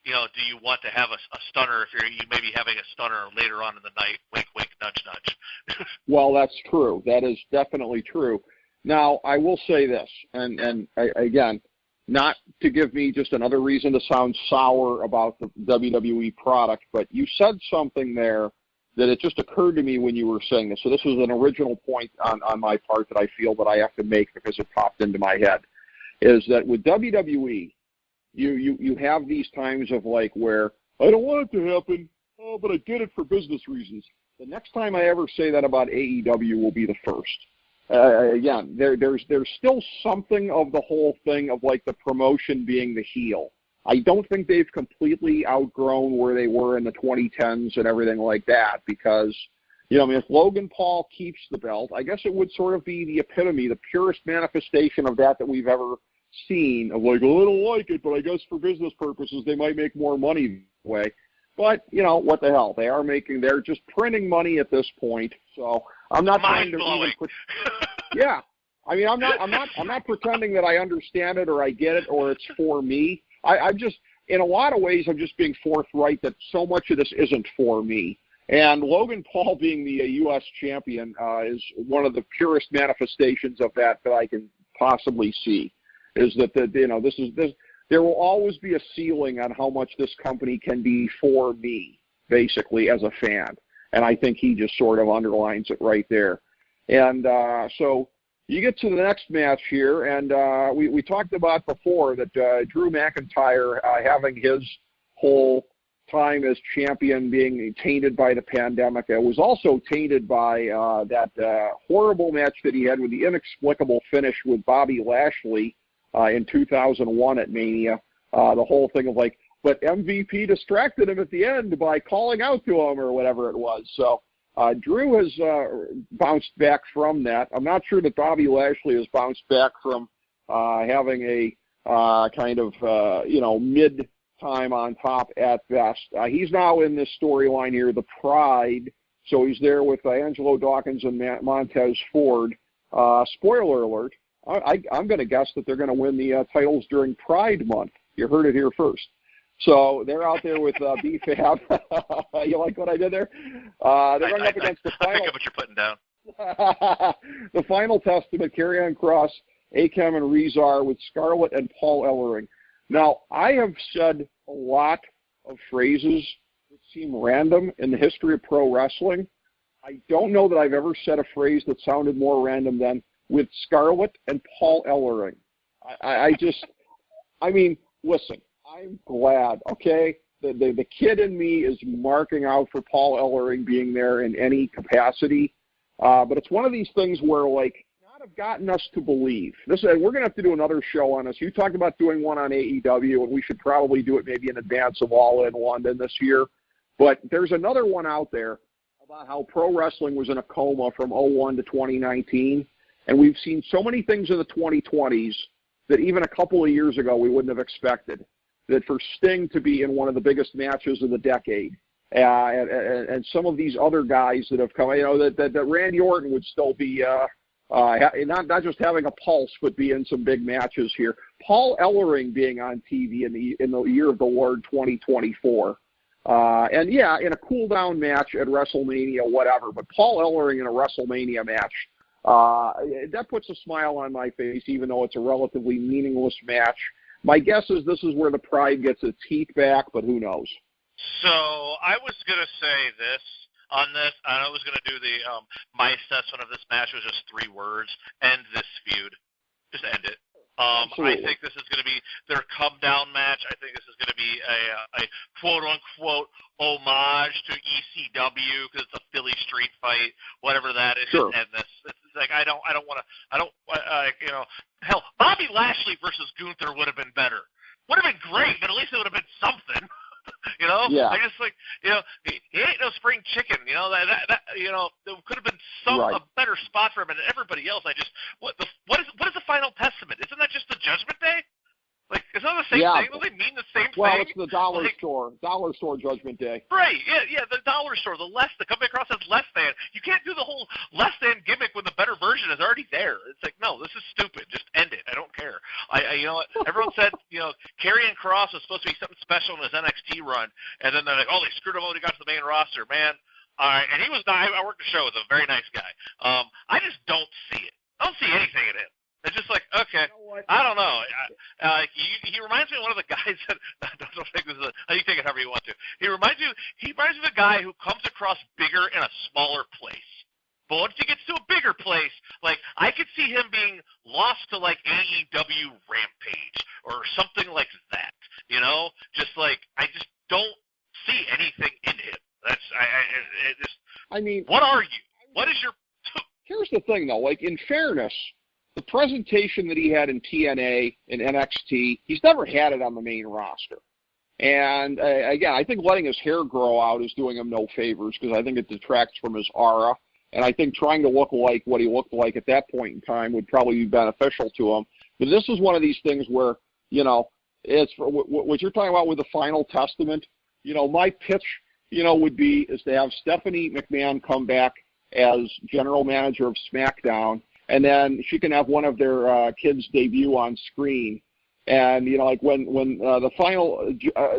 do you want to have a stunner if you may be having a stunner later on in the night? Wink, wink, nudge, nudge.
Well, that's true. That is definitely true. Now, I will say this, and again, not to give me just another reason to sound sour about the WWE product, but you said something there that it just occurred to me when you were saying this. So this was an original point on my part that I feel that I have to make because it popped into my head, is that with WWE, you have these times of like where I don't want it to happen, but I did it for business reasons. The next time I ever say that about AEW will be the first. Again, there's still something of the whole thing of like the promotion being the heel. I don't think they've completely outgrown where they were in the 2010s and everything like that because, if Logan Paul keeps the belt, I guess it would sort of be the epitome, the purest manifestation of that we've ever seen of like, oh, I don't like it, but I guess for business purposes they might make more money that way. But, what the hell? They're just printing money at this point. So I'm not trying to even put, yeah. I mean, I'm not pretending that I understand it or I get it or it's for me. I'm just, in a lot of ways, I'm just being forthright that so much of this isn't for me. And Logan Paul being the U.S. champion is one of the purest manifestations of that I can possibly see. Is that there will always be a ceiling on how much this company can be for me. basically, as a fan. And I think he just sort of underlines it right there. And so you get to the next match here, and we talked about before that Drew McIntyre having his whole time as champion being tainted by the pandemic. It was also tainted by that horrible match that he had with the inexplicable finish with Bobby Lashley in 2001 at Mania. The whole thing of like, but MVP distracted him at the end by calling out to him or whatever it was. So Drew has bounced back from that. I'm not sure that Bobby Lashley has bounced back from having a kind of, mid-time on top at best. He's now in this storyline here, the Pride. So he's there with Angelo Dawkins and Montez Ford. Spoiler alert, I'm going to guess that they're going to win the titles during Pride Month. You heard it here first. So they're out there with B-Fab. You like what I did there? They're going up against the final. I
pick up what you're putting down.
The Final Testament, Karrion Kross, Akam, and Rezar with Scarlett and Paul Ellering. Now, I have said a lot of phrases that seem random in the history of pro wrestling. I don't know that I've ever said a phrase that sounded more random than with Scarlett and Paul Ellering. Listen, I'm glad, okay? The kid in me is marking out for Paul Ellering being there in any capacity. But it's one of these things where, not have gotten us to believe. We're going to have to do another show on this. You talked about doing one on AEW, and we should probably do it maybe in advance of All In London this year. But there's another one out there about how pro wrestling was in a coma from 2001 to 2019. And we've seen so many things in the 2020s that even a couple of years ago we wouldn't have expected. That for Sting to be in one of the biggest matches of the decade, and some of these other guys that have come, that Randy Orton would still be not just having a pulse, but be in some big matches here. Paul Ellering being on TV in the year of the Lord 2024, in a cool down match at WrestleMania, whatever. But Paul Ellering in a WrestleMania match, that puts a smile on my face, even though it's a relatively meaningless match. My guess is this is where the Pride gets its heat back, but who knows?
So I was going to say this on this. I was going to do my assessment of this match was just 3 words: end this feud. Just end it. I think this is going to be their come-down match. I think this is going to be a quote-unquote homage to ECW because it's a Philly street fight, whatever that is.
Sure.
Just end this. It's like I don't want to. Hell, Bobby Lashley versus Gunther would have been better. Would have been great, but at least it would have been something.
Yeah.
I just he ain't no spring chicken. There could have been a better spot for him and everybody else. What is the Final Testament? Isn't that just the Judgment Day? It's not the same thing. Don't they mean the same thing?
Well, it's the dollar store Judgment Day.
Right, yeah, the dollar store, the coming across as less than. You can't do the whole less than gimmick when the better version is already there. It's like, no, this is stupid. Just end it. I don't care. Everyone said, Karrion Kross was supposed to be something special in his NXT run, and then they're like, oh, they screwed him when he got to the main roster, man. All right, and he was, I worked the show with a very nice guy. I just don't see it. I don't see anything in it. It's just like, okay, I don't know. He reminds me of one of the guys that I don't think this is. You take it however you want to. He reminds me of the guy who comes across bigger in a smaller place. But once he gets to a bigger place, I could see him being lost to AEW Rampage or something like that. I just don't see anything in him. What are you? What is your?
Here's the thing, though. In fairness, the presentation that he had in TNA and NXT, he's never had it on the main roster. And, again, I think letting his hair grow out is doing him no favors because I think it detracts from his aura. And I think trying to look like what he looked like at that point in time would probably be beneficial to him. But this is one of these things where, it's what you're talking about with the Final Testament. My pitch, would be is to have Stephanie McMahon come back as general manager of SmackDown, and then she can have one of their kids debut on screen. And, when the Final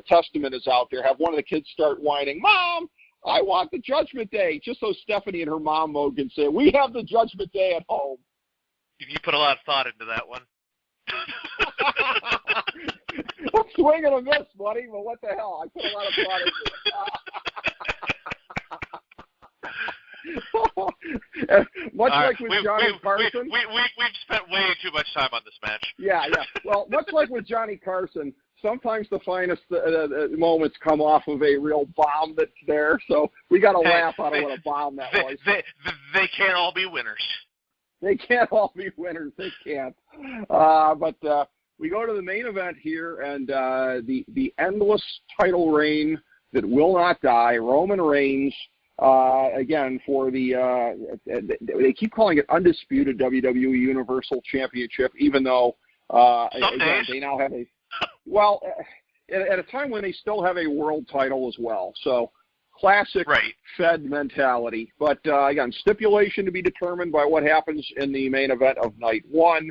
Testament is out there, have one of the kids start whining, Mom, I want the Judgment Day, just so Stephanie in her mom mode can say, we have the Judgment Day at home.
You put a lot of thought into that one.
I'm swing and a miss, buddy, but what the hell? I put a lot of thought into it. Much like with Johnny Carson.
We've spent way too much time on this match.
Yeah. Well, much like with Johnny Carson, sometimes the finest moments come off of a real bomb that's there. So we got to laugh out of what a bomb that was.
They can't all be winners.
They can't all be winners. They can't. But we go to the main event here, and the endless title reign that will not die. Roman Reigns, again, for they keep calling it undisputed WWE Universal Championship, even though again, they now have at a time when they still have a world title as well. So classic Fed mentality. But again, stipulation to be determined by what happens in the main event of night one.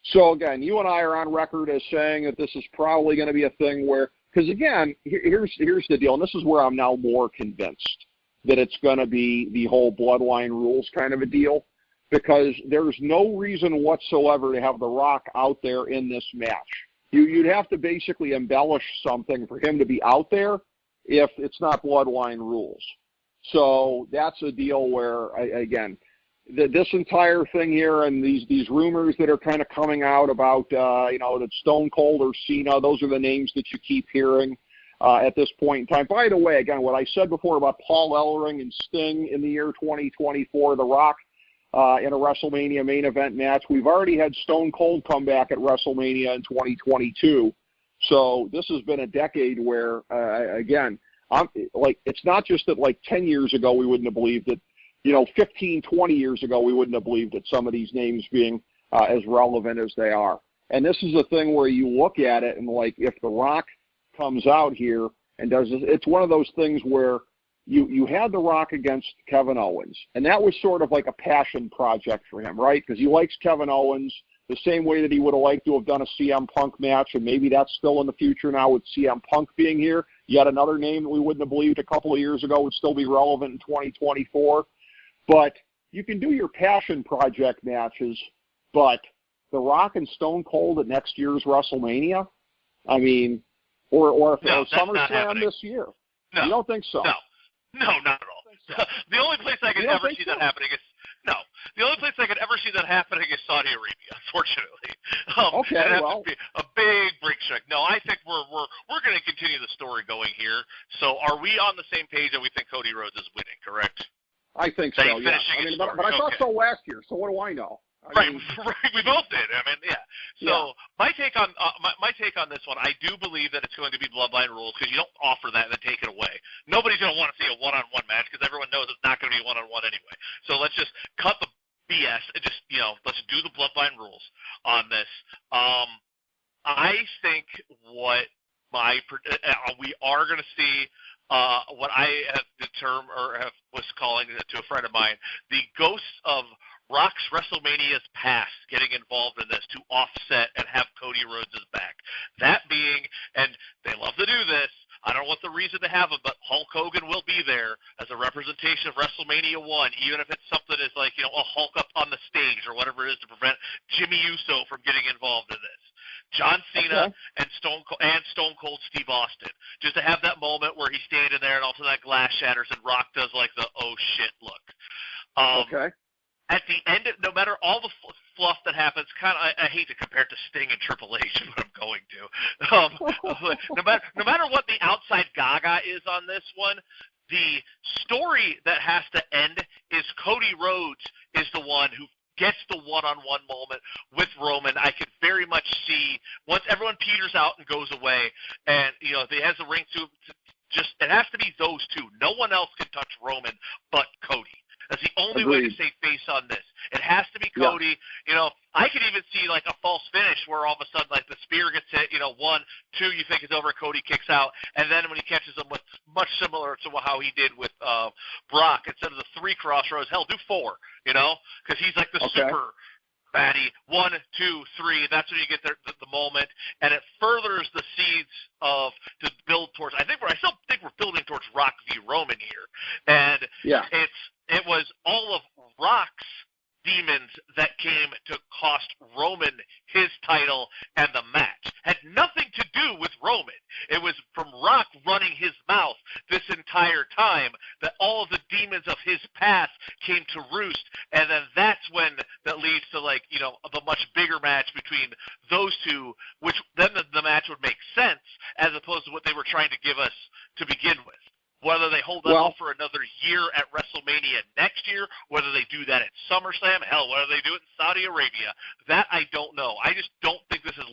So again, you and I are on record as saying that this is probably going to be a thing where, because again, here's the deal, and this is where I'm now more convinced that it's going to be the whole bloodline rules kind of a deal, because there's no reason whatsoever to have The Rock out there in this match. You'd have to basically embellish something for him to be out there if it's not bloodline rules. So that's a deal where, again, this entire thing here and these rumors that are kind of coming out about, that Stone Cold or Cena, those are the names that you keep hearing at this point in time. By the way, again, what I said before about Paul Ellering and Sting in the year 2024, The Rock in a WrestleMania main event match. We've already had Stone Cold come back at WrestleMania in 2022. So this has been a decade where, again, it's not just that 10 years ago we wouldn't have believed it. 15, 20 years ago, we wouldn't have believed that some of these names being as relevant as they are. And this is a thing where you look at it and, if The Rock comes out here and does this, it's one of those things where you had The Rock against Kevin Owens, and that was sort of like a passion project for him, right? Because he likes Kevin Owens the same way that he would have liked to have done a CM Punk match, and maybe that's still in the future now with CM Punk being here. Yet another name that we wouldn't have believed a couple of years ago would still be relevant in 2024. But you can do your passion project matches, but The Rock and Stone Cold at next year's WrestleMania? I mean, or SummerSlam this year?
No.
You don't think so?
No, not at all. The only place I could ever see that happening is the only place I could ever see that happening is Saudi Arabia, unfortunately.
Okay, well,
be a big break check. No, I think we're going to continue the story going here. So, are we on the same page that we think Cody Rhodes is winning? Correct?
I think so. Yeah. But I thought so last year. So what do I know?
Right, we both did. I mean, yeah. So my take on this one, I do believe that it's going to be bloodline rules because you don't offer that and then take it away. Nobody's going to want to see a one-on-one match because everyone knows it's not going to be one-on-one anyway. So let's just cut the BS and just let's do the bloodline rules on this. I think what we are going to see. What I have determined was calling to a friend of mine, the ghosts of Rock's WrestleMania's past getting involved in this to offset and have Cody Rhodes' back. That being, and they love to do this, I don't know what the reason to have him, but Hulk Hogan will be there as a representation of WrestleMania 1, even if it's something as a Hulk up on the stage or whatever it is to prevent Jimmy Uso from getting involved in this. John Cena and Stone Cold Steve Austin, just to have that moment where he's standing there and all of a sudden that glass shatters and Rock does the oh shit look. At the end, no matter all the fluff that happens, I hate to compare it to Sting and Triple H, is what I'm going to. No matter what the outside gaga is on this one, the story that has to end is Cody Rhodes is the one who gets the one-on-one moment with Roman. I could very much see once everyone peters out and goes away, and if he has the ring to just it has to be those two. No one else can touch Roman but Cody. That's the only way to save face on this. It has to be Cody. Yeah. I could even see a false finish where all of a sudden the spear gets hit. 1, 2, you think it's over. Cody kicks out, and then when he catches him with much similar to how he did with Brock, instead of the 3 crossroads, hell, do 4. Because he's the super baddie. 1, 2, 3. That's when you get the moment, and it furthers the seeds to build towards. I still think we're building towards Rock v. Roman here, and it was all of Rock's demons that came to cost Roman his title and the match. Had nothing to do with Roman. It was from Rock running his mouth this entire time that all of the demons of his past came to roost, and then that's when that leads to, like, you know, the much bigger match between those two, which then the match would make sense as opposed to what they were trying to give us to begin with. Whether they hold that up for another year at WrestleMania next year, whether they do that at SummerSlam, hell, whether they do it in Saudi Arabia, that I don't know. I just don't think this is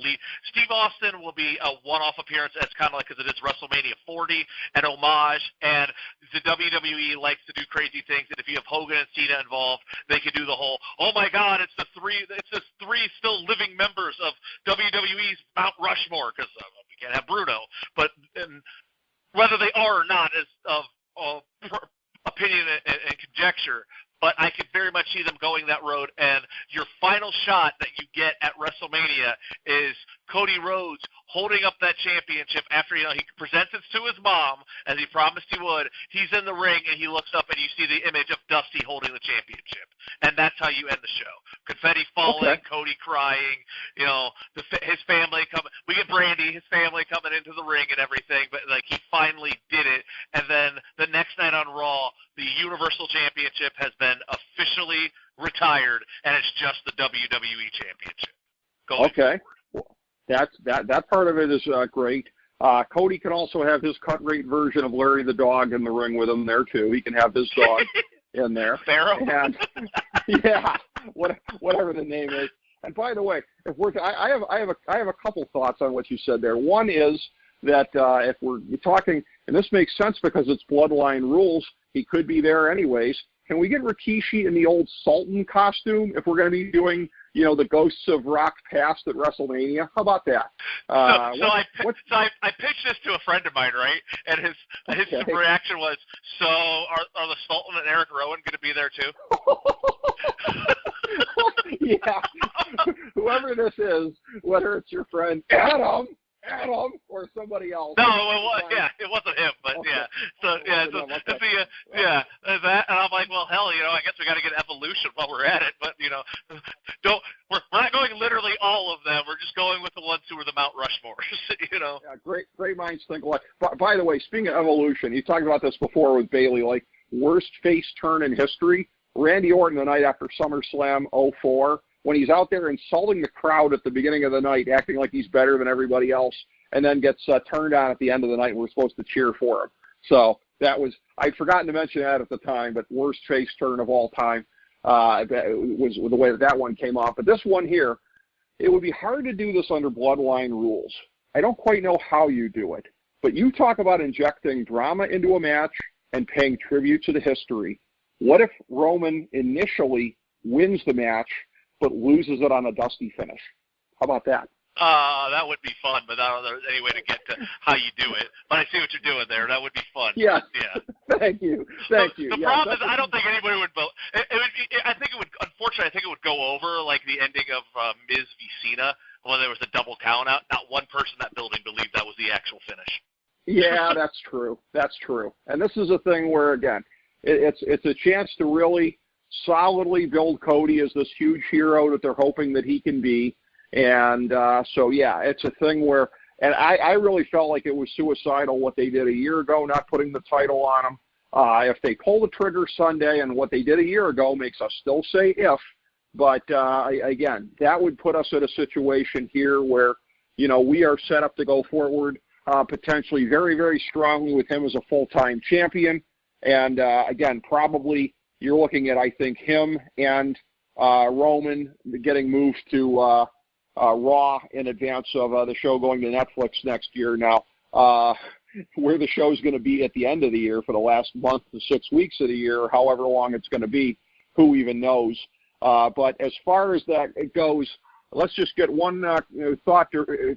Steve Austin will be a one-off appearance, as kind of like, because it is WrestleMania 40, an homage, and the WWE likes to do crazy things, and if you have Hogan and Cena involved, they can do the whole, oh my God, it's the three still living members of WWE's Mount Rushmore, because we can't have Bruno, but whether they are or not is of opinion and conjecture, but I could very much see them going that road, and your final shot that you get at WrestleMania is Cody Rhodes holding up that championship after, you know, he presents it to his mom, as he promised he would. He's in the ring, and he looks up, and you see the image of Dusty holding the championship, and that's how you end the show. Confetti falling, Cody crying, you know, his family coming. We get Brandy, his family coming into the ring and everything, but, like, he finally did it, and then the next night on Raw, the Universal Championship has been officially retired, and it's just the WWE Championship.
Okay. That part of it is great. Cody can also have his cut rate version of Larry the Dog in the ring with him there too. He can have his dog in there.
Pharaoh.
And yeah, whatever the name is. And by the way, I have a couple thoughts on what you said there. One is that if we're talking, and this makes sense because it's Bloodline rules, he could be there anyways. Can we get Rikishi in the old Sultan costume if we're going to be doing, you know, the Ghosts of Rock Past at WrestleMania? How about that?
I pitched this to a friend of mine, right? And his reaction was, so are the Sultan and Eric Rowan going to be there too?
Yeah. Whoever this is, whether it's your friend Adam, or somebody else.
No, it wasn't him, but yeah. So yeah, that, and I'm like, well, hell, you know, I guess we got to get Evolution while we're at it, but you know, we're not going literally all of them. We're just going with the ones who are the Mount Rushmores, you know.
Yeah, great minds think alike. By the way, speaking of Evolution, you talked about this before with Bayley, like worst face turn in history. Randy Orton the night after SummerSlam 04. When he's out there insulting the crowd at the beginning of the night, acting like he's better than everybody else, and then gets turned on at the end of the night, and we're supposed to cheer for him. So that was, I'd forgotten to mention that at the time, but worst face turn of all time was the way that one came off. But this one here, it would be hard to do this under Bloodline rules. I don't quite know how you do it, but you talk about injecting drama into a match and paying tribute to the history. What if Roman initially wins the match but loses it on a Dusty finish? How about that?
That would be fun, but I don't know any way to get to how you do it. But I see what you're doing there. That would be fun.
Yeah.
Yeah.
Thank you.
The problem is I don't think anybody would vote. Unfortunately, I think it would go over like the ending of Miz v. Cena when there was a double count out. Not one person in that building believed that was the actual finish.
Yeah, that's true. That's true. And this is a thing where, again, it's a chance to really solidly build Cody as this huge hero that they're hoping that he can be. And so, yeah, it's a thing where, and I really felt like it was suicidal what they did a year ago, not putting the title on him. If they pull the trigger Sunday, and what they did a year ago makes us still say if, but again, that would put us in a situation here where, you know, we are set up to go forward potentially very, very strongly with him as a full-time champion. And again, probably you're looking at, I think, him and Roman getting moved to Raw in advance of the show going to Netflix next year. Now, where the show's going to be at the end of the year for the last month to 6 weeks of the year, or however long it's going to be, who even knows. But as far as that goes, let's just get one thought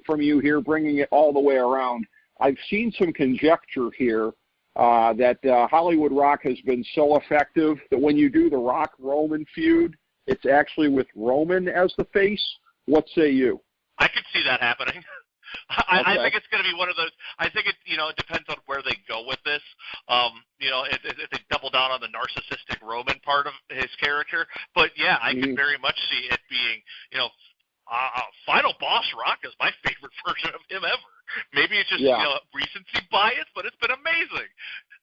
from you here, bringing it all the way around. I've seen some conjecture here that Hollywood Rock has been so effective that when you do the Rock-Roman feud, it's actually with Roman as the face. What say you?
I could see that happening. I think it's going to be one of those. I think it depends on where they go with this. If they double down on the narcissistic Roman part of his character. But yeah, I could very much see it being, Final Boss Rock is my favorite version of him ever. Maybe it's just recency bias, but it's been amazing.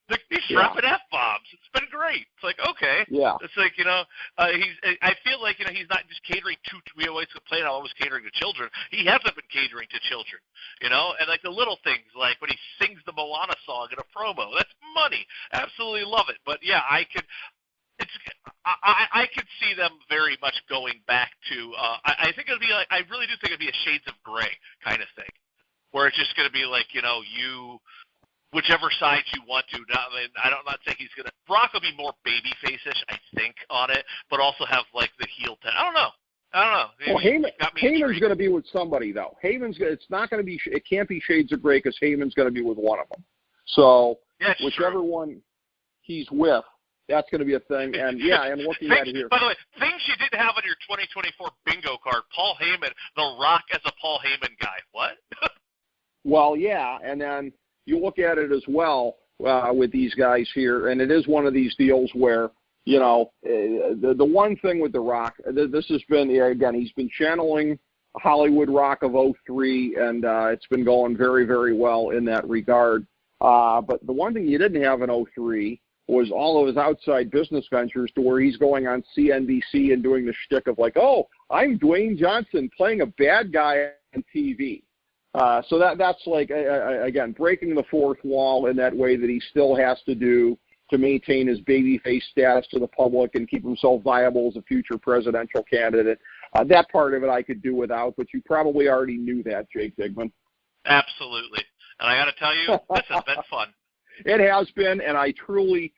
Like, he's dropping F-bombs. It's been great. It's like, okay.
Yeah.
It's like, I feel like, he's not just catering to, we always complain about always catering to children. He hasn't been catering to children, and like the little things, like when he sings the Moana song in a promo, that's money. Absolutely love it. But yeah, I could see them very much going back to, I think it'll be like, I really do think it'll be a Shades of Grey kind of thing, where it's just going to be like, whichever side you want to. I'm not saying he's going to. Brock will be more babyface-ish, I think, on it, but also have like the heel. I don't know.
Well, Heyman's going to be with somebody though. It's not going to be. It can't be Shades of Grey because Heyman's going to be with one of them. So whichever one he's with, that's going to be a thing. And yeah, I'm looking at it here.
By the way, things you didn't have on your 2024 bingo card: Paul Heyman, The Rock as a Paul Heyman guy. What?
Well, yeah, and then you look at it as well with these guys here, and it is one of these deals where, the one thing with The Rock, this has been, again, he's been channeling Hollywood Rock of 03, and it's been going very, very well in that regard. But the one thing you didn't have in 03 was all of his outside business ventures, to where he's going on CNBC and doing the shtick of like, oh, I'm Dwayne Johnson playing a bad guy on TV. So that's like, again, breaking the fourth wall in that way that he still has to do to maintain his babyface status to the public and keep himself viable as a future presidential candidate. That part of it I could do without, but you probably already knew that, Jake Digman.
Absolutely. And I got to tell you, this has been fun.
It has been, and I truly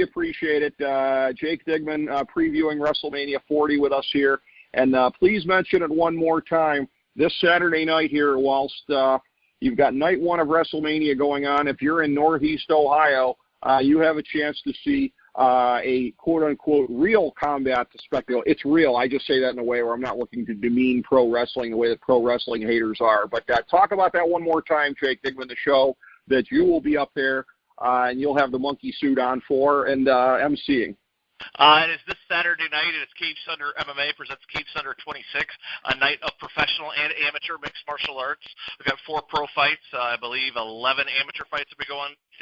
appreciate it. Jake Digman previewing WrestleMania 40 with us here. And please mention it one more time. This Saturday night here, whilst you've got night one of WrestleMania going on, if you're in Northeast Ohio, you have a chance to see a quote-unquote real combat spectacle. It's real. I just say that in a way where I'm not looking to demean pro wrestling the way that pro wrestling haters are. But talk about that one more time, Jake Digman, the show that you will be up there, and you'll have the monkey suit on for and emceeing.
It is this Saturday night. It is Cage Thunder MMA presents Cage Thunder 26, a night of professional and amateur mixed martial arts. We've got 4 pro fights. I believe 11 amateur fights will be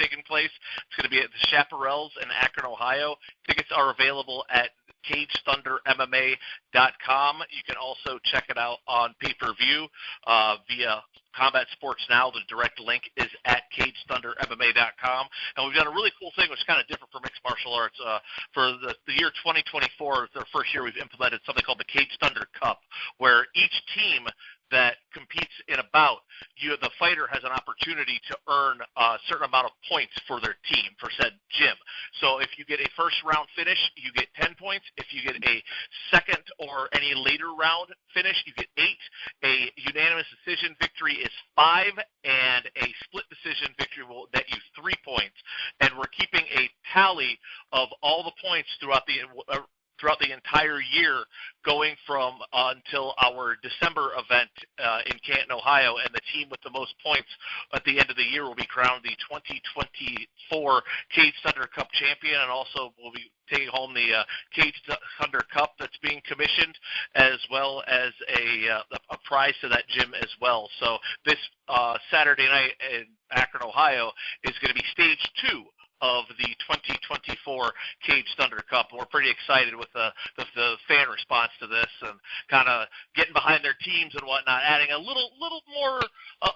taking place. It's going to be at the Chaparrals in Akron, Ohio. Tickets are available at CageThunderMMA.com. You can also check it out on pay-per-view via Combat Sports Now. The direct link is at CageThunderMMA.com. And we've done a really cool thing, which is kind of different for mixed martial arts. For the year 2024, the first year we've implemented something called the Cage Thunder Cup, where each team that competes in a bout, the fighter has an opportunity to earn a certain amount of points for their team, for said gym. So if you get a first round finish, you get 10 points. If you get a second or any later round finish, you get 8. A unanimous decision victory is 5, and a split decision victory will net you 3 points. And we're keeping a tally of all the points throughout the entire year, going from until our December event in Canton, Ohio, and the team with the most points at the end of the year will be crowned the 2024 Cage Thunder Cup champion, and also will be taking home the Cage Thunder Cup that's being commissioned, as well as a prize to that gym as well. So this Saturday night in Akron, Ohio, is going to be stage 2 of the 2024 Cage Thunder Cup. We're pretty excited with the fan response to this, and kind of getting behind their teams and whatnot, adding a little more,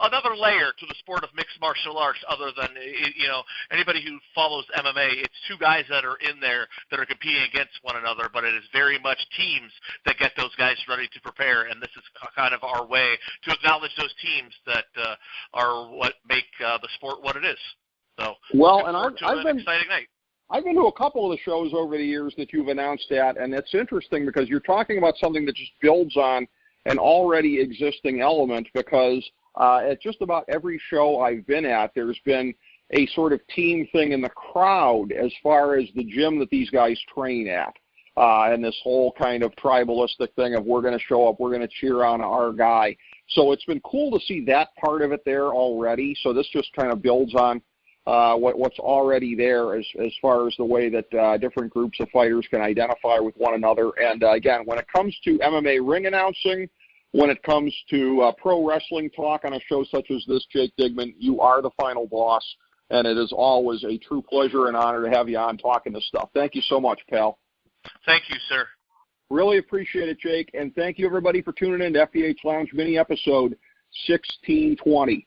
another layer to the sport of mixed martial arts, other than, anybody who follows MMA, it's 2 guys that are in there that are competing against one another, but it is very much teams that get those guys ready to prepare, and this is kind of our way to acknowledge those teams that are what make the sport what it is. So,
well, and
exciting night.
I've been to a couple of the shows over the years that you've announced at, and it's interesting because you're talking about something that just builds on an already existing element, because at just about every show I've been at, there's been a sort of team thing in the crowd as far as the gym that these guys train at, and this whole kind of tribalistic thing of we're going to show up, we're going to cheer on our guy. So it's been cool to see that part of it there already. So this just kind of builds on what's already there as far as the way that different groups of fighters can identify with one another. And again, when it comes to MMA ring announcing, when it comes to pro wrestling talk on a show such as this, Jake Digman, you are the final boss. and it is always a true pleasure and honor to have you on talking this stuff. Thank you so much, pal.
Thank you, sir.
Really appreciate it, Jake, and thank you, everybody, for tuning in to FDH Lounge mini episode 1620.